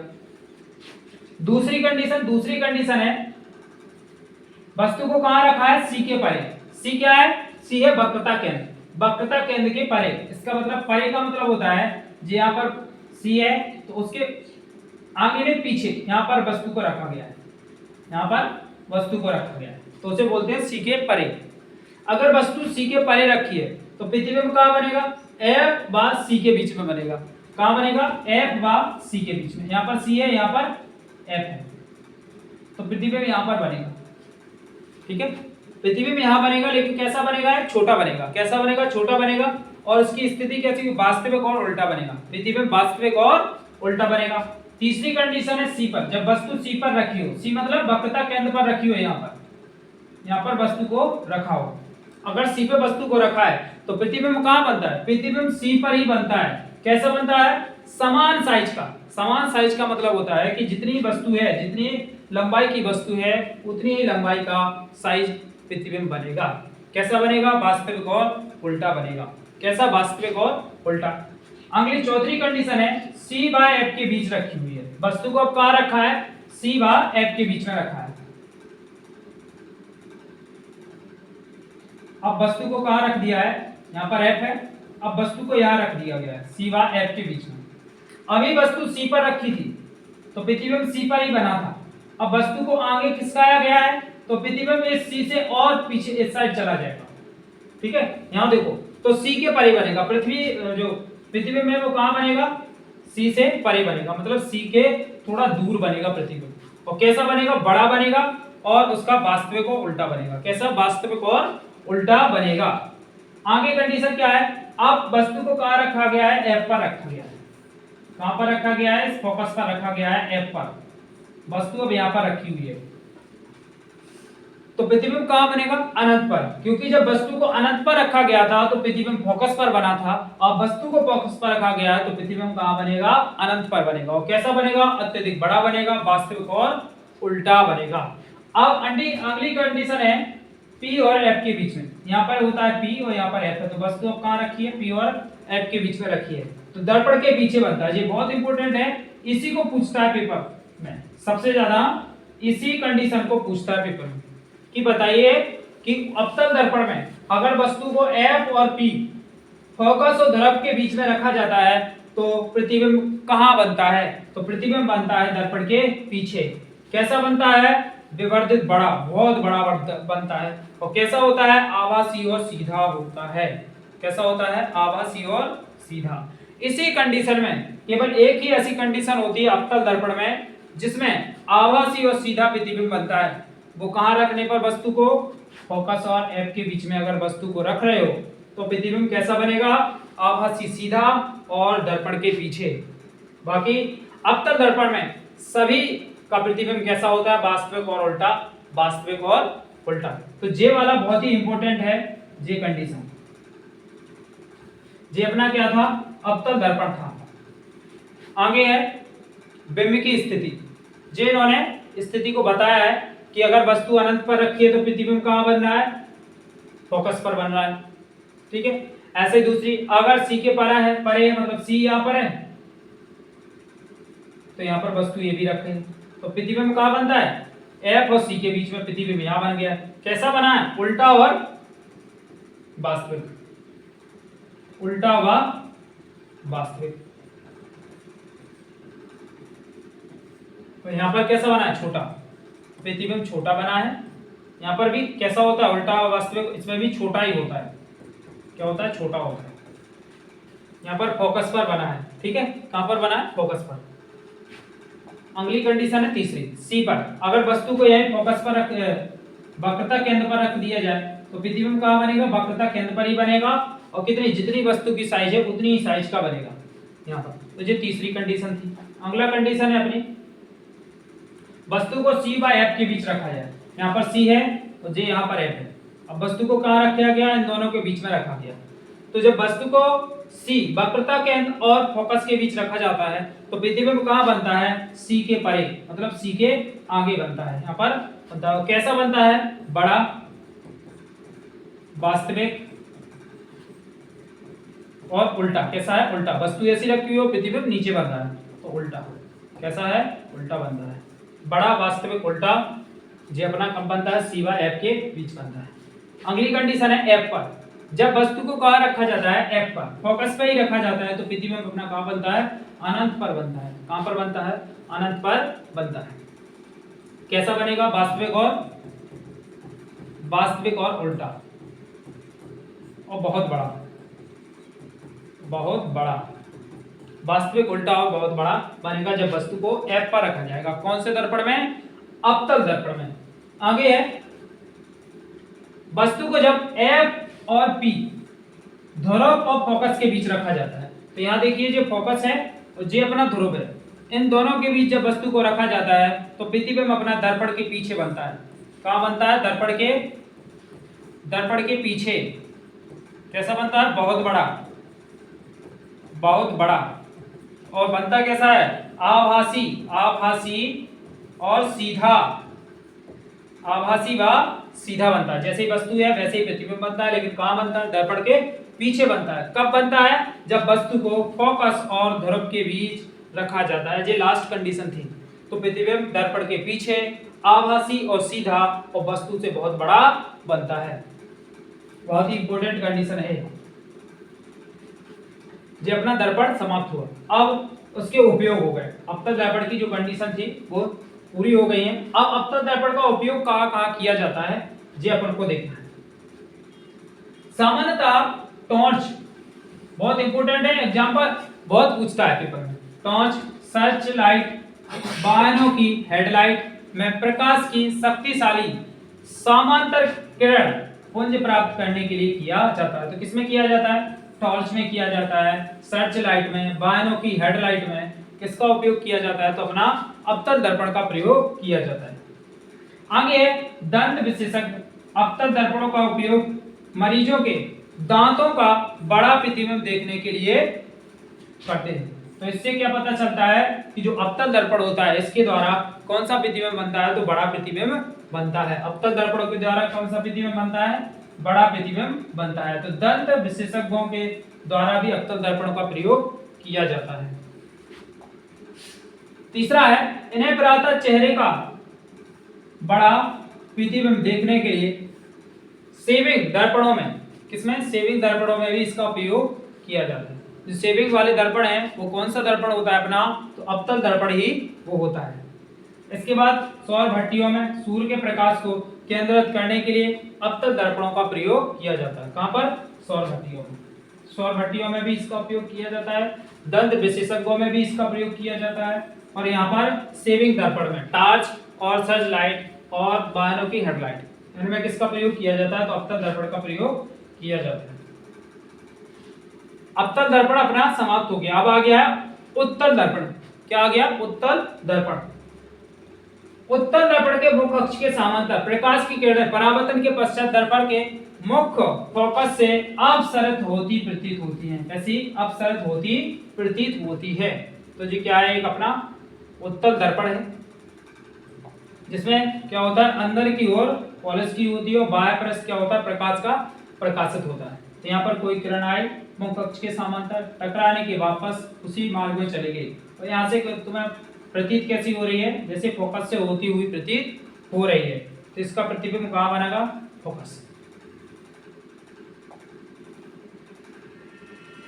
Speaker 1: दूसरी कंडीशन है वस्तु को कहां रखा है, सी के परे। सी क्या है, सी है वक्रता केंद्र, वक्रता केंद्र के परे। इसका मतलब परे का मतलब होता है जो यहाँ पर सी है तो उसके आगे नहीं पीछे यहाँ पर वस्तु को रखा गया है, यहाँ पर वस्तु को रखा गया है, तो उसे बोलते हैं सी के परे। अगर वस्तु सी के परे रखी है तो प्रतिबिंब कहाँ बनेगा, एफ व सी के बीच में बनेगा। कहाँ बनेगा, एफ व सी के बीच में। यहाँ पर सी है, यहाँ पर एफ है, तो प्रतिबिंब यहाँ पर बनेगा। ठीक है, प्रतिबिंब यहाँ बनेगा लेकिन कैसा बनेगा, छोटा बनेगा। कैसा बनेगा, छोटा बनेगा। और इसकी स्थिति कैसी, वास्तविक और उल्टा बनेगा। प्रतिबिंब वास्तविक और उल्टा बनेगा। तीसरी कंडीशन है सी पर, जब वस्तु सी पर रखी हो, सी मतलब वक्रता केंद्र पर रखी हो, यहाँ पर वस्तु को रखा हो। अगर सी पे वस्तु को रखा है तो प्रतिबिंब कहाँ बनता है, प्रतिबिंब सी पर ही बनता है। कैसा बनता है, समान साइज का। समान साइज का मतलब होता है कि जितनी वस्तु है, जितनी लंबाई की वस्तु है उतनी ही लंबाई का साइज प्रतिबिंब बनेगा। कैसा बनेगा, वास्तविक और उल्टा बनेगा। कैसा, वास्तविक और उल्टा। अगली चौथी कंडीशन है सी व एफ के बीच रखी हुई है। वस्तु को अब कहाँ रखा है, सी व एफ के बीच में रखा है। अब वस्तु को कहाँ रख दिया है, यहाँ पर एफ है, अब वस्तु को यहाँ रख दिया गया है सी व एफ के बीच में। अभी वस्तु सी पर रखी थी तो प्रतिबिंब सी पर ही बना था। अब वस्तु को आगे खिसकाया गया है तो प्रतिबिंब इस सी से और पीछे इस साइड चला जाएगा। ठीक है, यहां देखो तो सी के परे बनेगा, पृथ्वी जो प्रतिबिंब है वो कहां बनेगा, सी से परे बनेगा, मतलब सी के थोड़ा दूर बनेगा प्रतिबिंब। और कैसा बनेगा, बड़ा बनेगा और उसका वास्तविक और उल्टा बनेगा। कैसा, वास्तविक और उल्टा बनेगा। आगे कंडीशन क्या है, अब वस्तु को कहां रखा गया है, एफ पर रखा गया है। कहां पर रखा गया है, इस फोकस पर रखा गया है, एफ पर। वस्तु अब यहां पर रखी हुई है तो प्रतिबिंब कहां बनेगा, अनंत पर, क्योंकि जब वस्तु को अनंत पर रखा गया था तो प्रतिबिंब फोकस पर बना था। अब वस्तु को फोकस पर रखा गया है तो प्रतिबिंब कहां बनेगा, अनंत पर बनेगा। और कैसा बनेगा, अत्यधिक बड़ा बनेगा, वास्तविक और उल्टा बनेगा। अब अगली कंडीशन है P और F के बीच में। यहाँ पर होता है P और यहाँ पर F है, तो वस्तु अब कहां रखी है, P और F के बीच में रखी है, तो दर्पण के पीछे बनता है। ये बहुत इंपॉर्टेंट है, इसी को पूछता है पेपर में, सबसे ज्यादा इसी कंडीशन को पूछता है पेपर में कि बताइए कि अवतल दर्पण में अगर वस्तु को F और P फोकस और ध्रुव के बीच में रखा जाता है तो प्रतिबिंब कहां बनता है, तो प्रतिबिंब बनता है दर्पण के पीछे। कैसा बनता है, विवर्धित, बड़ा, बहुत बड़ा बनता है। और कैसा होता है, आभासी और सीधा होता है। कैसा होता है, आभासी और सीधा। इसी कंडीशन में केवल एक ही ऐसी कंडीशन होती है अवतल दर्पण में जिसमें आभासी और सीधा प्रतिबिंब बनता है। वो कहां रखने पर, वस्तु को फोकस और एफ के बीच में अगर वस्तु को रख रहे हो तो प्रतिबिंब कैसा बनेगा, आभासी सीधा और दर्पण के पीछे। बाकी अवतल दर्पण में सभी का प्रतिबिंब कैसा होता है, वास्तविक और उल्टा, वास्तविक और उल्टा। तो ये वाला बहुत ही इंपॉर्टेंट है, ये कंडीशन। ये अपना क्या था, अवतल दर्पण था। आगे है बिंब की स्थिति। जे इन्होंने स्थिति को बताया है कि अगर वस्तु अनंत पर रखी है तो प्रतिबिंब कहां बन रहा है, फोकस पर बन रहा है। ठीक है, ऐसे ही दूसरी, अगर सी के परे है, मतलब सी यहां पर है तो यहां पर वस्तु ये भी रखे तो प्रतिबिंब कहां बनता है, एफ और सी के बीच में प्रतिबिंब यहां बन गया। कैसा बना है, उल्टा और वास्तविक, उल्टा व वास्तविक। तो यहां पर कैसा बना है, छोटा, प्रतिबिंब छोटा बना है। यहां पर भी कैसा होता है, उल्टा और वास्तविक, इसमें भी छोटा ही होता है। क्या होता है, छोटा होता है। यहां पर फोकस पर बना है। ठीक है, कहां पर बना है, फोकस पर। अगली कंडीशन है तीसरी, सी पर। अगर वस्तु को यही फोकस पर रख, वक्रता केंद्र पर रख दिया जाए तो प्रतिबिंब कहां बनेगा, वक्रता केंद्र पर ही बनेगा। और कितनी, जितनी वस्तु की साइज है उतनी ही साइज का बनेगा यहाँ पर। तो ये तीसरी कंडीशन थी। अगला कंडीशन है अपनी, वस्तु को सी व एफ के बीच रखा जाए। यहाँ पर सी है और जे यहाँ पर एफ है। अब वस्तु को कहाँ रखा गया, इन दोनों के बीच में रखा गया। तो जब वस्तु को सी, वक्रता केंद्र और फोकस के बीच रखा जाता है तो प्रतिबिंब कहाँ बनता है, सी के परे, मतलब सी के आगे बनता है। यहाँ पर बनता है, कैसा बनता है, बड़ा, वास्तविक और उल्टा। कैसा है, उल्टा। वस्तु ऐसी रखी हुई, प्रतिबिंब नीचे बन रहा है तो उल्टा। कैसा है, उल्टा बन रहा है, बड़ा, वास्तविक, उल्टा। ये अपना कब बनता है, सी व एफ के बीच बनता है। अगली कंडीशन है एफ पर। जब वस्तु को कहां रखा जाता है, एफ पर, फोकस पर ही रखा जाता है तो प्रतिबिंब अपना कहां बनता है, अनंत पर बनता है। कहां पर बनता है, अनंत पर बनता है। कैसा बनेगा, वास्तविक और उल्टा और बहुत बड़ा, बहुत बड़ा, वास्तविक, उल्टा और बहुत बड़ा बनेगा जब वस्तु को एफ पर रखा जाएगा। कौन से दर्पण में, अवतल दर्पण में। आगे है, वस्तु को जब एफ और पी ध्रुव और फोकस के बीच रखा जाता है तो यहां देखिए जो फोकस है और जो अपना ध्रुव है, इन दोनों के बीच जब वस्तु को रखा जाता है तो प्रतिबिंब अपना दर्पण के पीछे बनता है। कहां बनता है, दर्पण के पीछे। कैसा बनता है, बहुत बड़ा, बहुत बड़ा। और बनता कैसा है, आभासी और सीधा, आभासी व सीधा बनता है। जैसे ही वस्तु है वैसे ही प्रतिबिंब बनता है, लेकिन कहां बनता है, दर्पण के पीछे बनता है। कब बनता है, जब वस्तु को फोकस और ध्रुव के बीच रखा जाता है। ये लास्ट कंडीशन थी। तो प्रतिबिंब दर्पण के पीछे, आभासी और सीधा और वस्तु से बहुत बड़ा बनता है। बहुत ही इंपॉर्टेंट कंडीशन है। ये अपना दर्पण समाप्त हुआ। अब उसके उपयोग हो गए। अब तक दर्पण की जो कंडीशन थी वो पूरी हो गई है। अब अवतल दर्पण का उपयोग कहाँ कहाँ किया जाता है ये अपन को देखना है। सामान्यतः टॉर्च बहुत इंपॉर्टेंट है, एग्जांपल बहुत पूछता है पेपर में। टॉर्च, सर्च लाइट, वाहनों की हेडलाइट में प्रकाश की शक्तिशाली समांतर किरण पुंज प्राप्त करने के लिए किया जाता है। तो किसमें किया जाता है? टॉर्च में किया जाता है, सर्च लाइट में, वाहनों की हेडलाइट में किसका उपयोग किया जाता है? तो अपना अवतल दर्पण का प्रयोग किया जाता है। आगे है दंत विशेषज्ञ अवतल दर्पणों का उपयोग मरीजों के दांतों का बड़ा प्रतिबिंब देखने के लिए करते हैं। तो इससे क्या पता चलता है कि जो अवतल दर्पण होता है इसके द्वारा कौन सा प्रतिबिंब बनता है? तो बड़ा प्रतिबिंब बनता है। अवतल दर्पणों के द्वारा कौन सा प्रतिबिंब बनता है? बड़ा प्रतिबिंब बनता है। तो दंत विशेषज्ञों के द्वारा भी अवतल दर्पणों का प्रयोग किया जाता है। तीसरा है इन्हें प्रातः चेहरे का बड़ा प्रतिबिंब देखने के लिए सेविंग दर्पणों में, किसमें? सेविंग दर्पणों में भी इसका उपयोग किया जाता है। जो सेविंग वाले दर्पण है वो कौन सा दर्पण होता है अपना? तो अवतल दर्पण ही वो होता है। इसके बाद सौर भट्टियों में सूर्य के प्रकाश को केंद्रित करने के लिए अवतल दर्पणों का प्रयोग किया जाता है। कहां पर? सौर भट्टियों में। सौर भट्टियों में भी इसका उपयोग किया जाता है, दंत विशेषज्ञों में भी इसका प्रयोग किया जाता है, और यहाँ पर सेविंग दर्पण में टॉर्च और सर्च लाइट और वाहनों की हेडलाइट इनमें किसका प्रयोग किया जाता है? तो अवतल दर्पण का प्रयोग किया जाता है। अवतल दर्पण अपना समाप्त हो गया। अब आ गया उत्तल दर्पण। क्या आ गया? उत्तल दर्पण। उत्तल दर्पण के मुख्य अक्ष के समांतर प्रकाश की किरणें परावर्तन के पश्चात दर्पण के मुख्य फोकस से अपसरित होती प्रतीत होती हैं। कैसी? अपसरित होती प्रतीत होती है। तो जी क्या है? एक अपना उत्तल दर्पण है जिसमें क्या होता है? अंदर की ओर पॉलिश की होती है और बाह्य पृष्ठ क्या होता है? प्रकाश का प्रकाशित होता है। तो यहाँ पर कोई किरण आई मुख्य अक्ष के समांतर, टकराने के वापस उसी मार्ग में चली गई, और यहाँ से तुम्हें प्रतीत कैसी हो रही है? जैसे फोकस से होती हुई प्रतीत हो रही है। तो इसका प्रतिबिंब कहाँ बनेगा? फोकस।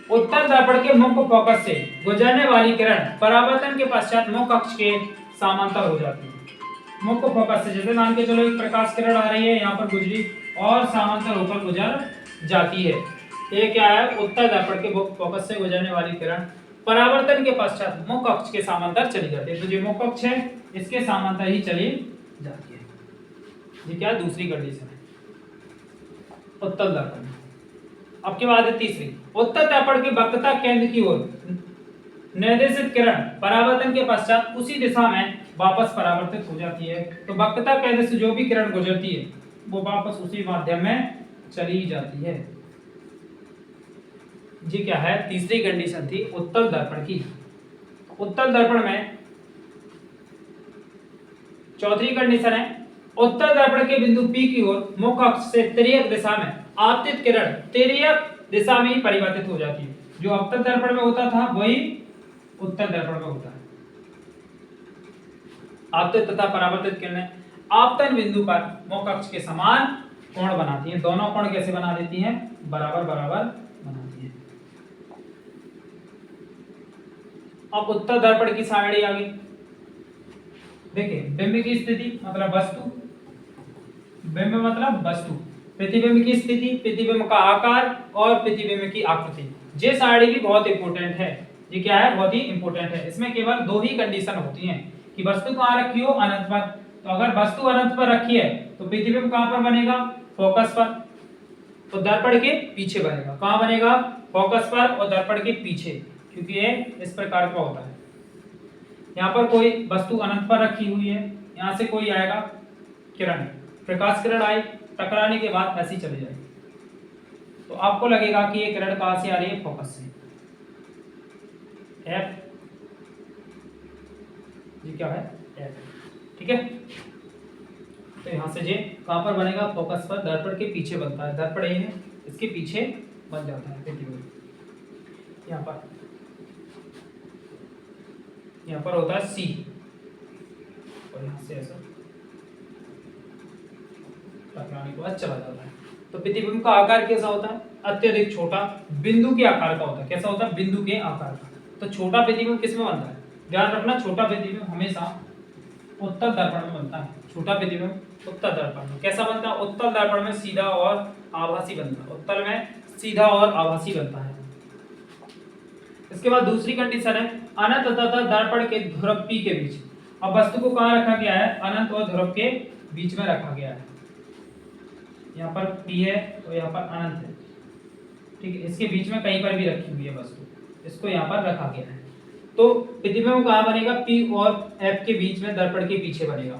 Speaker 1: उत्तल दर्पण के मुख्य फोकस से गुजरने वाली किरण परावर्तन के पश्चात मुख्य अक्ष के समांतर हो जाती है। मुख्य फोकस से जैसे मान के चलो एक प्रकाश किरण आ रही है, यहाँ पर गुजरी और समांतर होकर गुजर जाती है। ये क्या है? उत्तल दर्पण के मुख्य फोकस से गुजरने वाली किरण परावर्तन के पश्चात मुख्य अक्ष के समांतर चली जाती है। तो जो मुख्य अक्ष है इसके समांतर ही चली जाती है। ये क्या? दूसरी कंडीशन है उत्तल दर्पण। अब के बाद है तीसरी, उत्तल दर्पण के वक्रता केंद्र की ओर निर्देशित किरण परावर्तन के पश्चात उसी दिशा में वापस परावर्तित हो जाती है। तो वक्रता केंद्र से जो भी किरण गुजरती है वो वापस उसी माध्यम में चली जाती है। जी क्या है? तीसरी कंडीशन थी उत्तल दर्पण की। उत्तल दर्पण में चौथी कंडीशन है उत्तल दर्पण के बिंदु P की ओर मुख्य अक्ष से तिर्यक दिशा में आपतित किरण तिर्यक दिशा में ही परिवर्तित हो जाती है। जो अवतल दर्पण में होता था वही उत्तल दर्पण में होता है। आपतित तथा परावर्तित किरणें आपतन बिंदु पर मुख्य अक्ष के समान कोण बनाती हैं। दोनों कोण कैसे बना देती हैं? बराबर बराबर बनाती हैं। अब उत्तल दर्पण की सारणी आ गई। देखिए बिंब की स्थिति मतलब वस्तु, बिंब मतलब वस्तु, प्रतिबिंब की स्थिति, प्रतिबिंब का आकार और प्रतिबिंब की आकृति। ये सारणी भी बहुत इंपॉर्टेंट है। ये क्या है? बहुत ही इंपॉर्टेंट है। इसमें केवल दो ही कंडीशन होती हैं कि वस्तु कहाँ रखी हो? अनंत पर। तो अगर वस्तु अनंत पर रखी है तो प्रतिबिंब कहाँ पर बनेगा? फोकस पर। तो दर्पण के पीछे बनेगा। कहाँ बनेगा? फोकस पर और दर्पण के पीछे, क्योंकि ये इस प्रकार का होता है। यहाँ पर कोई वस्तु अनंत पर रखी हुई है, यहाँ से कोई आएगा किरण, प्रकाश किरण आई, टकराने के बाद ऐसी चली जाएगी। तो आपको लगेगा कि ये किरण कहाँ से आ रही है? फोकस से। एफ जी क्या है? एफ। ठीक है। तो यहाँ से जे कहाँ पर बनेगा? फोकस पर, दर्पण के पीछे बनता है। दर्पण ये है, इसके पीछे बन जाता है प्रतिबिंब। यहाँ पर होता है सी, और यहाँ से ऐसा टकराने के बाद चला जाता है। तो प्रतिबिंब का आकार कैसा होता है? अत्यधिक छोटा, बिंदु के आकार का होता है। कैसा होता है? बिंदु के आकार का। तो छोटा प्रतिबिंब किस में बनता है? ध्यान रखना, छोटा प्रतिबिंब हमेशा उत्तल दर्पण में बनता है। छोटा प्रतिबिंब उत्तल दर्पण में कैसा बनता है? उत्तल दर्पण में सीधा और आभासी बनता है। उत्तल में सीधा और आभासी बनता है। इसके बाद दूसरी कंडीशन है अनंत तथा दर्पण के ध्रुव P के बीच। अब वस्तु को कहाँ रखा गया है? अनंत और ध्रुव के बीच में रखा गया है। यहाँ पर P है और यहाँ पर अनंत है, ठीक है। इसके बीच में कहीं पर भी रखी हुई है वस्तु, इसको यहाँ पर रखा गया है। तो प्रतिबिंब कहाँ बनेगा? P और F के बीच में, दर्पण के पीछे बनेगा।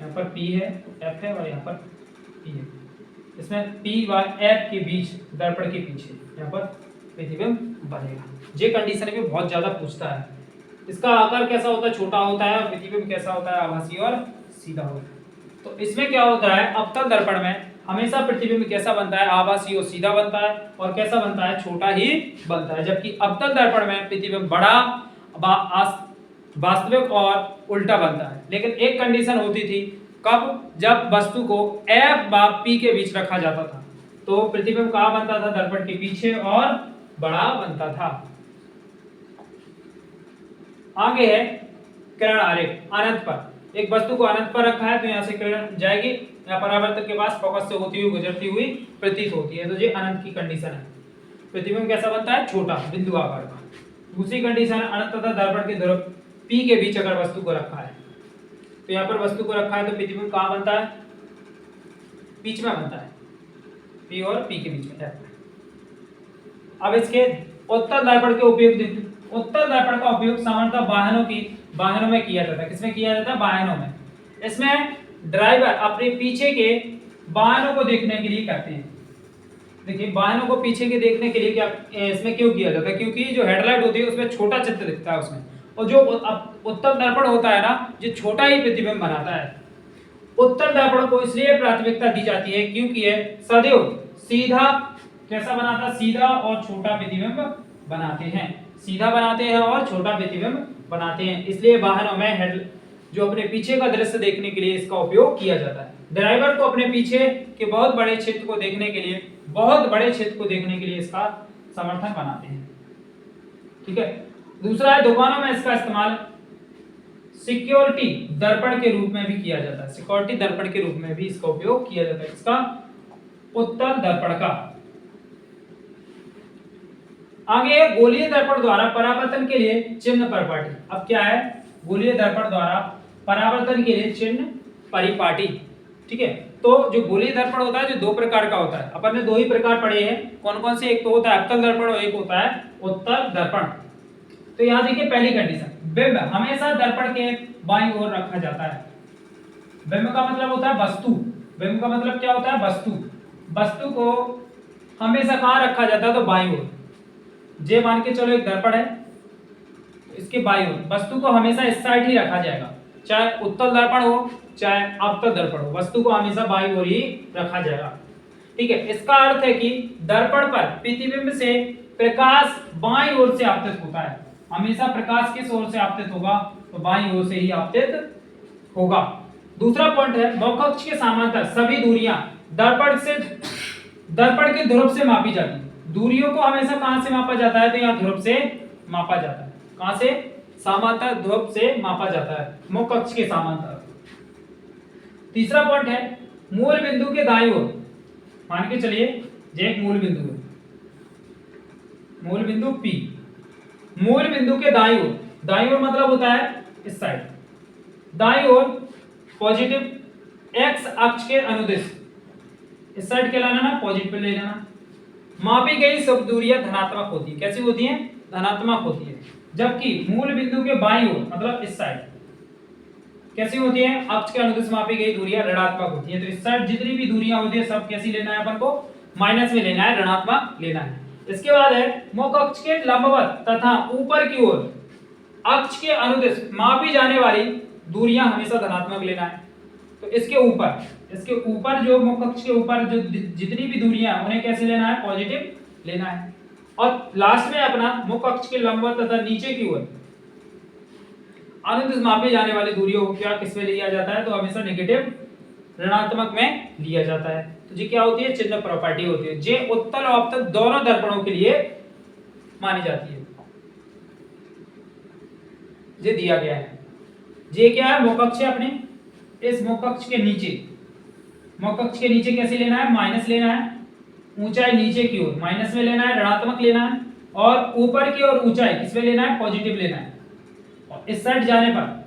Speaker 1: यहाँ पर P है, F है और यहाँ पर P है। इसमें P व F के बीच, दर्पण के पीछे यहाँ पर प्रतिबिंब बनेगा। ये कंडीशन भी बहुत ज्यादा पूछता है। इसका आकार कैसा होता है? छोटा होता है। और प्रतिबिंब कैसा होता है? आभासी और सीधा होता है। तो इसमें क्या होता है? अवतल दर्पण में हमेशा प्रतिबिंब कैसा बनता है? आभासी और सीधा बनता है। और कैसा बनता है? छोटा ही बनता है। जबकि अवतल दर्पण में प्रतिबिंब बड़ा, वास्तविक और उल्टा बनता है। लेकिन एक कंडीशन होती थी, कब? जब वस्तु को F व P के बीच रखा जाता था तो प्रतिबिंब कहाँ बनता था? दर्पण के पीछे और बड़ा बनता था। आगे है किरण आरेख। अनंत पर एक वस्तु को अनंत पर रखा है तो यहाँ से किरण जाएगी, या परावर्तक के पास फोकस से होती हुई, गुजरती हुई प्रतीत होती है। तो ये अनंत की कंडीशन है। प्रतिबिंब कैसा बनता है? छोटा, बिंदु आकार का। दूसरी कंडीशन है अनंत तथा दर्पण के ध्रुव P के बीच अगर वस्तु को रखा है तो यहाँ पर वस्तु को रखा है तो प्रतिबिंब कहाँ बनता है? बीच में बनता है, P और P के बीच में। अब इसके उत्तल दर्पण के उपयोग देखिए। उत्तल दर्पण का उपयोग सामान्यतः वाहनों में किया जाता है। किसमें किया जाता है? वाहनों में। इसमें ड्राइवर अपने पीछे के वाहनों को देखने के लिए करते हैं। देखिए, वाहनों को पीछे के देखने के लिए क्या इसमें क्यों किया जाता है? क्योंकि जो हेडलाइट होती है उसमें छोटा चित्र दिखता है उसमें, और जो उत्तल दर्पण होता है ना, जो छोटा ही प्रतिबिंब बनाता है। उत्तल दर्पण को इसलिए प्राथमिकता दी जाती है क्योंकि यह सदैव सीधा, कैसा बनाता है? सीधा और छोटा प्रतिबिंब बनाते हैं। सीधा बनाते हैं और छोटा प्रतिबिंब बनाते हैं। इसलिए वाहनों में जो अपने पीछे का दृश्य देखने के लिए इसका उपयोग किया जाता है। ड्राइवर को अपने पीछे के बहुत बड़े क्षेत्र को देखने के लिए इसका समर्थन बनाते हैं, ठीक है। दूसरा है दुकानों में इसका इस्तेमाल सिक्योरिटी दर्पण के रूप में भी किया जाता है। सिक्योरिटी दर्पण के रूप में भी इसका उपयोग किया जाता है। इसका उत्तल दर्पण का। आगे गोलीय दर्पण द्वारा परावर्तन के लिए चिन्ह परिपाटी। अब क्या है? गोलीय दर्पण द्वारा परावर्तन के लिए चिन्ह परिपाटी, ठीक है। तो जो गोलीय दर्पण होता है जो दो प्रकार का होता है, अपन ने दो ही प्रकार पढ़े हैं। कौन कौन से? एक तो होता है अवतल दर्पण और एक होता है उत्तल दर्पण। तो यहाँ देखिए पहली कंडीशन, बिंब हमेशा दर्पण के बाईं ओर रखा जाता है। बिंब का मतलब होता है वस्तु। बिंब का मतलब क्या होता है? वस्तु। वस्तु को हमेशा कहाँ रखा जाता है? तो बाईं ओर। जे मान के चलो एक दर्पण है, इसके बाईं ओर वस्तु को हमेशा इस साइड ही रखा जाएगा, चाहे उत्तल दर्पण हो चाहे अवतल दर्पण हो, वस्तु को हमेशा बाईं ओर ही रखा जाएगा, ठीक है। इसका अर्थ है कि दर्पण पर प्रतिबिंब से प्रकाश बाईं ओर से आपतित होता है। हमेशा प्रकाश किस ओर से आपतित होगा? तो बाईं ओर से ही आपतित होगा। दूसरा पॉइंट है मुख अक्ष के समांतर सभी दूरियां दर्पण के ध्रुव से मापी जाती है। दूरियों को हमेशा कहां से मापा जाता है? तो यहाँ ध्रुव से मापा जाता है। कहां से? समांतर ध्रुव से मापा जाता है, मुख अक्ष के समांतर। तीसरा पॉइंट है मूल बिंदु के दाईं ओर, मान के चलिए ये एक मूल बिंदु है, मूल बिंदु P। मूल बिंदु के दाईं ओर, दाईं ओर मतलब होता है इस साइड, दाईं ओर पॉजिटिव x अक्ष के अनुदिश, इस साइड क्या लाना ना? पॉजिटिव ले लेना। मापी गई सब दूरियां धनात्मक होती है। कैसी होती हैं? धनात्मक होती है। जबकि मूल बिंदु के बाईं ओर मतलब इस साइड कैसी होती है? अक्ष के अनुदिश मापी गई दूरियां ऋणात्मक होती है। तो इस साइड जितनी भी दूरियां होती है सब कैसी लेना है? अपन को माइनस में लेना है, ऋणात्मक लेना है। इसके बाद है मुख अक्ष के लंबवत तथा ऊपर की ओर अक्ष के अनुदिश मापी जाने वाली दूरियां हमेशा धनात्मक लेना है। तो इसके ऊपर जो मुख अक्ष के ऊपर जो जितनी भी दूरियां उन्हें कैसे लेना है? पॉजिटिव लेना है। और लास्ट में अपना मुख अक्ष के लंबवत तथा नीचे की ओर अनुदिश मापी जाने वाली दूरियों को क्या किसमें लिया जाता है? तो हमेशा नेगेटिव, ऋणात्मक में लिया जाता है। तो ये क्या होती है? चिन्ह प्रॉपर्टी होती है। ये उत्तल और अवतल दोनों दर्पणों के लिए मानी जाती है। ये दिया गया है। जे क्या है मोकक्ष है अपने, इस मोकक्ष के नीचे, मोकक्ष के नीचे कैसे लेना है, माइनस लेना है, ऊंचाई नीचे की ओर माइनस में लेना है, ऋणात्मक लेना है, और ऊपर की ओर ऊंचाई किसमें लेना है, पॉजिटिव लेना है। और इस साइड जाने पर,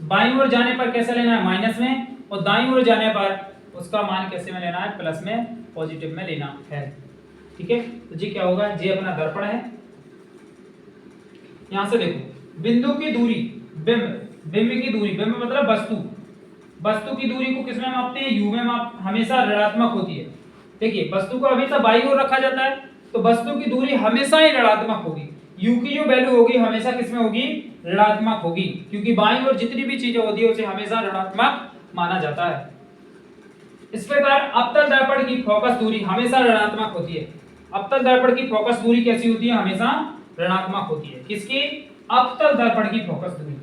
Speaker 1: बाईं ओर जाने पर कैसे लेना है, माइनस में, और दाईं ओर जाने पर उसका मान कैसे में लेना है, प्लस में, पॉजिटिव में लेना है। ठीक है, तो जी क्या होगा, जी अपना दर्पण है। यहां से देखो बिंदु की दूरी, बिंब, बिंब की दूरी, बिंब मतलब वस्तु, वस्तु की दूरी को किसमें मापते हैं, यू में माप, हमेशा ऋणात्मक होती है। देखिए वस्तु को हमेशा बाईं ओर रखा जाता है, तो वस्तु की दूरी हमेशा ही ऋणात्मक होगी। यू की जो वैल्यू होगी हमेशा किसमें होगी, ऋणात्मक होगी, क्योंकि बाईं ओर जितनी भी चीजें होती है उसे हमेशा ऋणात्मक माना जाता है। इस प्रकार अवतल दर्पण की फोकस दूरी हमेशा ऋणात्मक होती है। अवतल दर्पण की फोकस दूरी कैसी होती है, हमेशा ऋणात्मक होती है। किसकी, अवतल दर्पण की फोकस दूरी,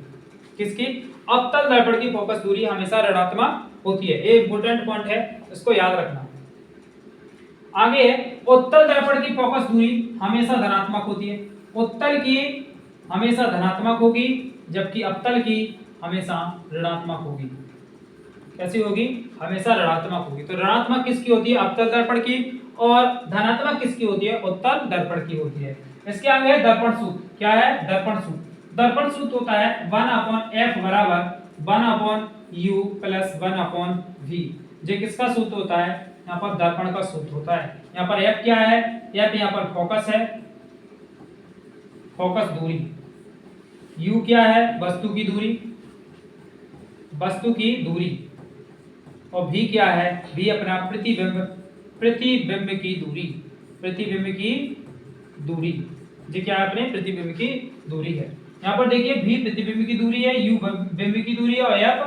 Speaker 1: किसकी, अवतल दर्पण की फोकस दूरी हमेशा ऋणात्मक होती है। ये इंपॉर्टेंट पॉइंट है, इसको याद रखना। आगे उत्तल दर्पण की फोकस दूरी हमेशा धनात्मक होती है। उत्तल की हमेशा धनात्मक होगी, जबकि अवतल की हमेशा ऋणात्मक होगी। कैसी होगी, हमेशा ऋणात्मक होगी। तो ऋणात्मक किसकी होती है, अवतल दर्पण की, और धनात्मक किसकी होती है, उत्तल दर्पण की होती है। इसके आगे है दर्पण सूत्र। क्या है, दर्पण सूत्र। दर्पण सूत्र होता है 1/f बराबर 1/u प्लस 1/v। ये किसका सूत्र होता है, यहाँ पर दर्पण का सूत्र होता है। यहाँ पर f क्या है, f यहाँ पर फोकस है, फोकस दूरी, u क्या है, वस्तु की दूरी, वस्तु की दूरी, और v क्या है, v अपना प्रतिबिंब, प्रतिबिंब की दूरी, प्रतिबिंब की दूरी। ये क्या है, अपने प्रतिबिंब की दूरी है। यहाँ पर देखिए v प्रतिबिंब की दूरी है, u बिंब की दूरी है, और f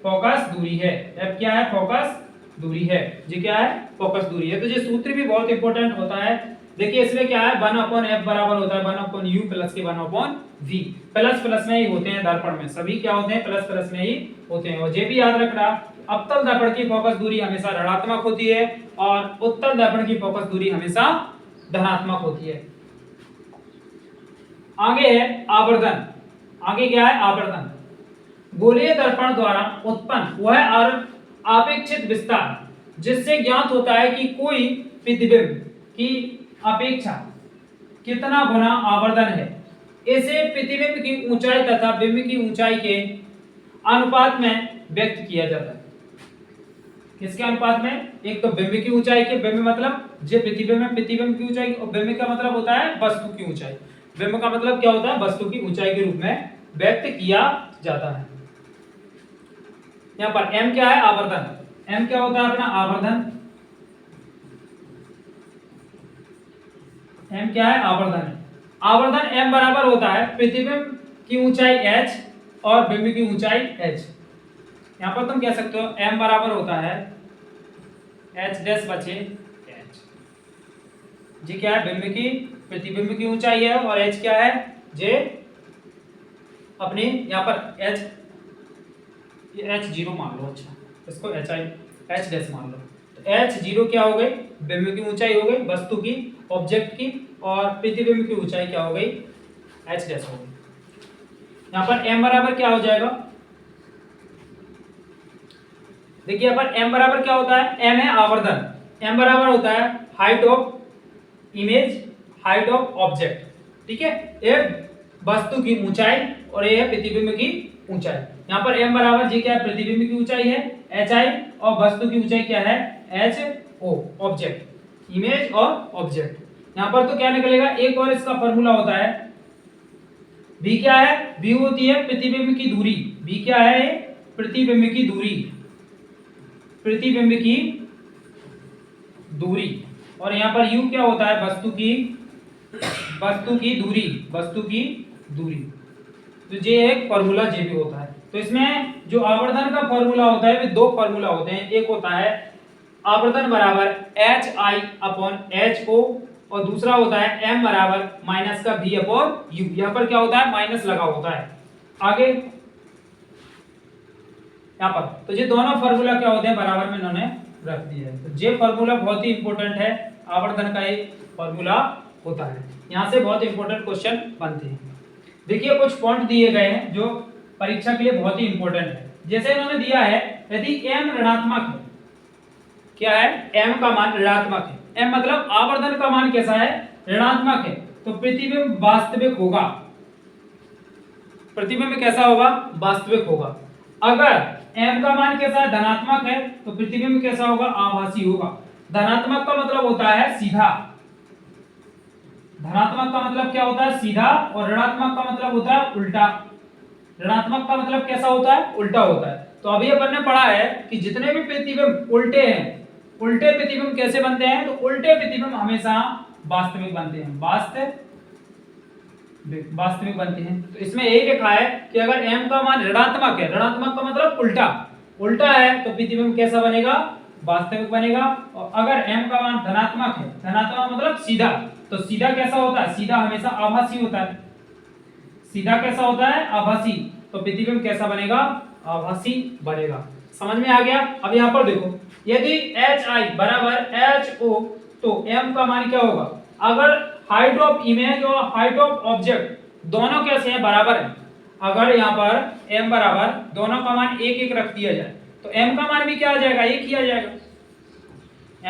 Speaker 1: फोकस दूरी है। f क्या है, फोकस दूरी है। ये क्या है, फोकस दूरी है। तो ये सूत्र भी बहुत इंपॉर्टेंट होता है। देखिए इसमें क्या है, 1/f बराबर होता है 1/u प्लस के 1/v। प्लस प्लस में ही होते हैं दर्पण में, सभी क्या होते हैं, प्लस प्लस में ही होते हैं। और ये भी याद रखना, अवतल दर्पण की फोकस दूरी हमेशा ऋणात्मक होती है, और उत्तल दर्पण की फोकस दूरी हमेशा धनात्मक होती है। आगे है आवर्धन। आगे क्या है, आवर्धन। गोलीय दर्पण द्वारा उत्पन्न वह आपेक्षित विस्तार जिससे ज्ञात होता है कि कोई प्रतिबिंब की अपेक्षा कितना गुना आवर्धन है। इसे प्रतिबिंब की ऊंचाई तथा बिंब की ऊंचाई के अनुपात में व्यक्त किया जाता है। किसके अनुपात में, एक तो बिंब की ऊंचाई के, बिंब मतलब जो प्रतिबिंब है, प्रतिबिंब की ऊंचाई, और बिंब का मतलब होता है वस्तु की ऊंचाई। बिंब का मतलब क्या होता है, वस्तु की ऊंचाई के रूप में व्यक्त किया जाता है। यहाँ पर m क्या है, आवर्धन। m क्या होता है अपना, आवर्धन। m क्या है, आवर्धन है। आवर्धन m बराबर होता है प्रतिबिंब की ऊंचाई h और बिंब की ऊंचाई h। यहाँ पर तुम कह सकते हो m बराबर होता है h डैश बचे h। जी क्या है, बिंब की, प्रतिबिंब की ऊंचाई है, और h क्या है, जे अपनी यहाँ पर h, ये h0 मान लो, अच्छा इसको h डैश मान लो। तो h0 क्या हो गई, बिंब की ऊंचाई हो गई, वस्तु की, ऑब्जेक्ट की, और प्रतिबिंब की ऊंचाई क्या हो गई, h डैश हो गई। यहाँ पर m बराबर क्या हो जाएगा, देखिए यहाँ पर m बराबर क्या होता है, m है आवर्धन, m बराबर होता है height of image, height of object. ठीक है, ये वस्तु की ऊंचाई और ये है प्रतिबिंब की ऊंचाई। यहाँ पर m बराबर जी क्या है, प्रतिबिंब की ऊंचाई है hi, और वस्तु की ऊंचाई क्या है, ho, ऑब्जेक्ट, इमेज और ऑब्जेक्ट। यहाँ पर तो क्या निकलेगा, एक और इसका फॉर्मूला होता है, v क्या है, v होती है प्रतिबिंब की दूरी, v क्या है, प्रतिबिंब की दूरी, प्रतिबिंब की दूरी, और यहाँ पर u क्या होता है, वस्तु की, वस्तु की दूरी, वस्तु की दूरी। तो ये एक फॉर्मूला जे भी होता है। तो इसमें जो आवर्धन का फॉर्मूला होता है, वे दो फॉर्मूला होते हैं। एक होता है आवर्धन बराबर HI/HO, और दूसरा होता है m बराबर माइनस का v/u। यहाँ पर क्या होता है, माइनस लगा होता है आगे यहाँ पर। तो ये दोनों फॉर्मूला क्या होते हैं, बराबर में इन्होंने रख दिया है। तो ये फॉर्मूला बहुत ही इंपॉर्टेंट है, आवर्धन का एक फॉर्मूला होता है। यहाँ से बहुत इंपॉर्टेंट क्वेश्चन बनते हैं। देखिए कुछ पॉइंट दिए गए हैं जो परीक्षा के लिए बहुत ही इंपॉर्टेंट है। जैसे इन्होंने दिया है यदि m ऋणात्मक है, क्या है m का मान ऋणात्मक है, m मतलब आवर्धन का मान कैसा है, ऋणात्मक है, तो प्रतिबिंब वास्तविक होगा। प्रतिबिंब कैसा होगा, वास्तविक होगा। अगर m का मान कैसा है, धनात्मक है, तो प्रतिबिंब कैसा होगा, आभासी होगा। धनात्मक का मतलब होता है सीधा, धनात्मक का मतलब क्या होता है, सीधा, और ऋणात्मक का मतलब होता है उल्टा। ऋणात्मक का मतलब कैसा होता है, उल्टा होता है। तो अभी अपन ने पढ़ा है कि जितने भी प्रतिबिंब उल्टे हैं, उल्टे प्रतिबिंब कैसे बनते हैं, तो उल्टे प्रतिबिंब हमेशा वास्तविक बनते हैं, वास्तविक बनते हैं। तो इसमें यही लिखा है कि अगर m का मान ऋणात्मक है, ऋणात्मक का मतलब उल्टा, उल्टा है, तो प्रतिबिंब कैसा बनेगा, वास्तविक बनेगा। और अगर m का मान धनात्मक है, धनात्मक मतलब सीधा, तो सीधा कैसा होता है, सीधा हमेशा आभासी होता है। सीधा कैसा होता है, आभासी, तो प्रतिबिंब कैसा बनेगा, आभासी बनेगा। समझ में आ गया। अब यहाँ पर देखो, यदि HI बराबर HO, तो m का मान क्या होगा, अगर हाइट ऑफ इमेज और हाइट ऑफ ऑब्जेक्ट दोनों कैसे हैं, बराबर है, अगर यहाँ पर m बराबर दोनों का मान एक एक रख दिया जाए, तो m का मान भी क्या आ जाएगा, एक ही आ जाएगा,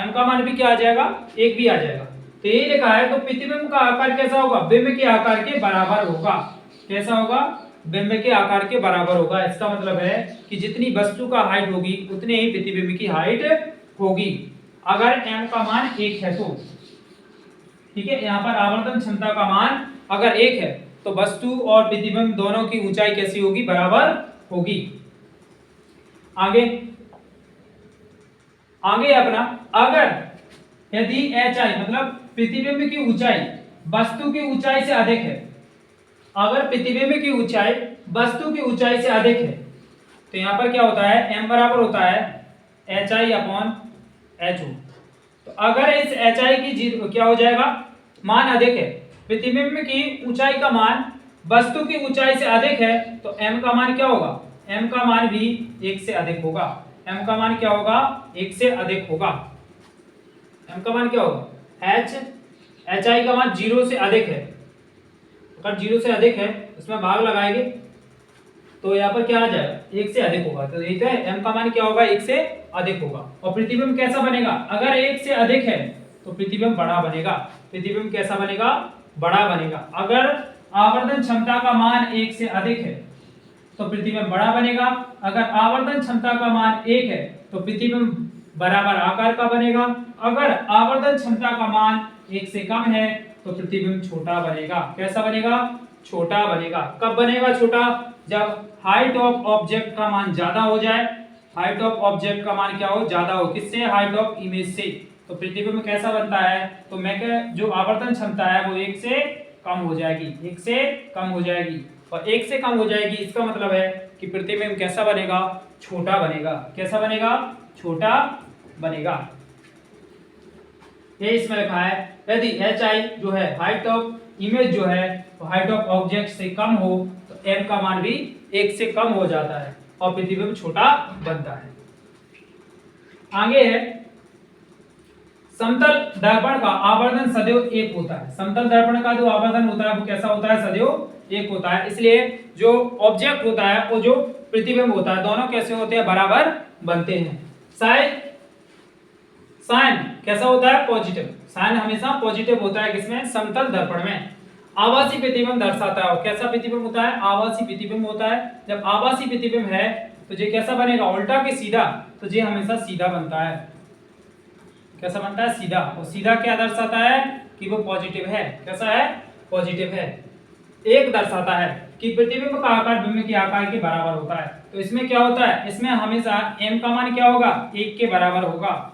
Speaker 1: m का मान भी क्या आ जाएगा, एक भी आ जाएगा। तो यही लिखा है, तो प्रतिबिंब का आकार कैसा होगा, बिंब के आकार के बराबर होगा। कैसा होगा, बिंब के आकार के बराबर होगा। इसका मतलब है कि जितनी वस्तु का हाइट होगी उतने ही प्रतिबिंब की हाइट होगी, अगर m का मान एक है तो। ठीक है, यहाँ पर आवर्धन क्षमता का मान अगर एक है तो वस्तु और प्रतिबिंब दोनों की ऊंचाई कैसी होगी, बराबर होगी। आगे आगे अपना, अगर यदि HI मतलब प्रतिबिंब की ऊंचाई वस्तु की ऊंचाई से अधिक है, अगर प्रतिबिंब की ऊंचाई वस्तु की ऊंचाई से अधिक है, तो यहाँ पर क्या होता है, m बराबर होता है HI अपॉन HO। तो अगर इस HI की क्या हो जाएगा, मान अधिक है, प्रतिबिंब की ऊंचाई का मान वस्तु की ऊंचाई से अधिक है, तो m का मान क्या होगा, m का मान भी एक से अधिक होगा। m का मान क्या होगा, एक से अधिक होगा। m का मान क्या होगा, HI का मान 0 से अधिक है, अगर 0 से अधिक है उसमें भाग लगाएंगे तो यहाँ पर क्या आ जाएगा, एक से अधिक होगा। तो ठीक है, m का मान क्या होगा, एक से अधिक होगा। और प्रतिबिंब कैसा बनेगा, अगर एक से अधिक है तो प्रतिबिंब बड़ा बनेगा। प्रतिबिंब कैसा बनेगा, बड़ा बनेगा। अगर आवर्धन क्षमता का मान एक से अधिक है तो प्रतिबिंब बड़ा बनेगा। अगर आवर्धन क्षमता का मान एक है तो प्रतिबिंब बराबर आकार का बनेगा। अगर आवर्धन क्षमता का मान एक से कम है तो प्रतिबिंब छोटा बनेगा। कैसा बनेगा, छोटा बनेगा। कब बनेगा छोटा, जब हाइट ऑफ ऑब्जेक्ट का मान ज्यादा हो जाए। हाइट ऑफ ऑब्जेक्ट का मान क्या हो, ज्यादा हो, किससे, हाइट ऑफ इमेज से। तो प्रतिबिंब कैसा बनता है, तो मैं जो आवर्धन क्षमता है वो एक से कम हो जाएगी, एक से कम हो जाएगी। और एक से कम हो जाएगी इसका मतलब है कि प्रतिबिंब कैसा बनेगा, छोटा बनेगा। कैसा बनेगा, छोटा बनेगा। ये इसमें लिखा है, यदि HI जो है हाइट ऑफ इमेज जो है तो हाइट ऑफ ऑब्जेक्ट से कम हो तो m का मान भी एक से कम हो जाता है और प्रतिबिंब छोटा बनता है। आगे है, समतल दर्पण का आवर्धन सदैव एक होता है। समतल दर्पण का जो आवर्धन होता है वो कैसा होता है, सदैव एक होता है। इसलिए जो ऑब्जेक्ट होता है वो जो प्रतिबिंब होता है दोनों कैसे होते हैं, बराबर बनते हैं। साइन कैसा होता है, पॉजिटिव। साइन हमेशा पॉजिटिव होता है किसमें, समतल दर्पण में। आभासी प्रतिबिंब दर्शाता है, कैसा प्रतिबिंब होता है, आभासी प्रतिबिंब होता है। जब आभासी प्रतिबिंब है तो ये कैसा बनेगा, उल्टा के सीधा, तो ये हमेशा सीधा बनता है। कैसा बनता है, सीधा। और सीधा क्या दर्शाता है कि वो पॉजिटिव है। कैसा है, पॉजिटिव है। एक दर्शाता है कि प्रतिबिंब का आकार बिंब के आकार के बराबर होता है। तो इसमें क्या होता है, इसमें हमेशा m का मान क्या होगा, एक के बराबर होगा।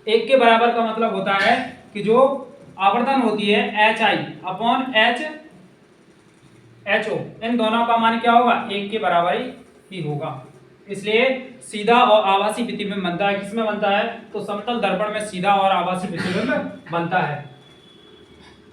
Speaker 1: एक के बराबर का मतलब होता है कि जो आवर्धन होती है HI अपॉन HO, इन दोनों का मान क्या होगा, एक के बराबर ही होगा। इसलिए सीधा और आभासी प्रतिबिंब बनता है। किसमें बनता है, तो समतल दर्पण में सीधा और आभासी प्रतिबिंब बनता है।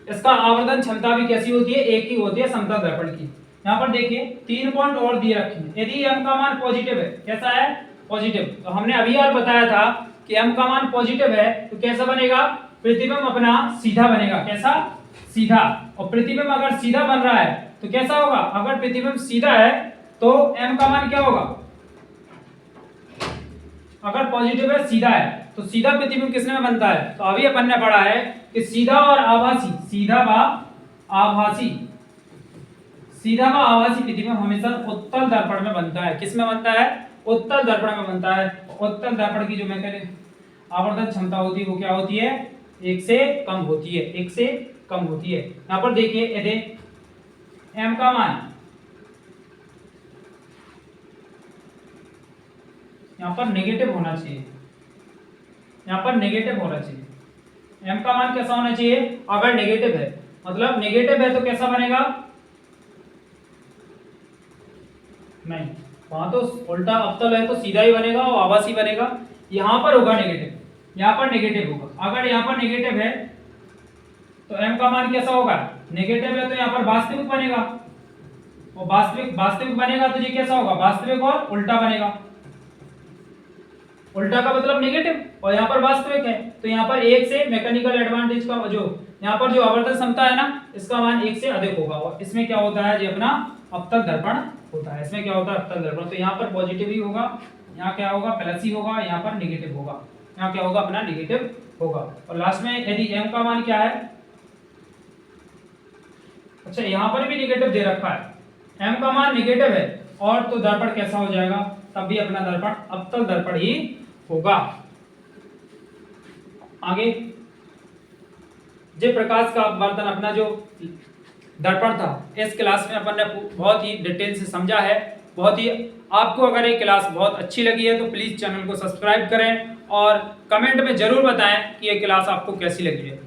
Speaker 1: इसका आवर्धन क्षमता भी कैसी होती है, एक ही होती है समतल दर्पण की। यहाँ पर देखिए 3 पॉइंट और दिए रखे हैं। यदि m का मान पॉजिटिव है, कैसा है, पॉजिटिव, तो हमने अभी और बताया था कि m का मान पॉजिटिव है तो कैसा बनेगा, प्रतिबिंब अपना सीधा बनेगा। कैसा, सीधा। और प्रतिबिंब अगर सीधा बन रहा है तो कैसा होगा, अगर प्रतिबिंब सीधा है तो m का मान क्या होगा, अगर पॉजिटिव है सीधा है तो सीधा प्रतिबिंब किसने में बनता है, तो अभी अपन ने पढ़ा है कि सीधा और आभासी, सीधा व आभासी प्रतिबिंब हमेशा उत्तल दर्पण में बनता है। किस में बनता है, उत्तल दर्पण में बनता है। उत्तल दर्पण की जो मैकेनिक आवर्धन क्षमता होती है वो क्या होती है, 1 से कम होती है, 1 से कम होती है। यहाँ पर देखिए यदि m का मान यहाँ पर नेगेटिव होना चाहिए, यहाँ पर नेगेटिव होना चाहिए। m का मान कैसा होना चाहिए, अगर नेगेटिव है, मतलब नेगेटिव है तो कैसा बनेगा, नहीं वहां तो उल्टा अवतल है तो सीधा ही बनेगा और आभासी बनेगा। यहां पर होगा नेगेटिव, यहां पर नेगेटिव होगा। अगर यहां पर नेगेटिव है तो m का मान कैसा होगा, नेगेटिव है तो यहां पर वास्तविक बनेगा, और वास्तविक बनेगा तो ये कैसा होगा, वास्तविक और उल्टा बनेगा। उल्टा का मतलब नेगेटिव और यहाँ पर वास्तविक है, तो यहाँ पर 1 से मैकेनिकल एडवांटेज का जो यहाँ पर जो आवर्धन क्षमता है ना, इसका मान 1 से अधिक होगा। और इसमें क्या होता है, जो अपना अवतल दर्पण होता है, इसमें क्या होता है, अवतल दर्पण। तो यहाँ पर पॉजिटिव ही होगा, यहाँ क्या होगा, प्लस ही होगा, यहाँ पर नेगेटिव होगा, यहाँ क्या होगा, अपना नेगेटिव होगा। और लास्ट में यदि m का मान क्या है, अच्छा यहाँ पर भी नेगेटिव दे रखा है, m का मान नेगेटिव है और तो दर्पण कैसा हो जाएगा, तब भी अपना दर्पण अवतल दर्पण ही होगा। आगे जय प्रकाश का अपवर्तन अपना जो दर्पण था, इस क्लास में अपन ने बहुत ही डिटेल से समझा है। बहुत ही आपको अगर ये क्लास बहुत अच्छी लगी है तो प्लीज चैनल को सब्सक्राइब करें और कमेंट में जरूर बताएं कि ये क्लास आपको कैसी लगी है।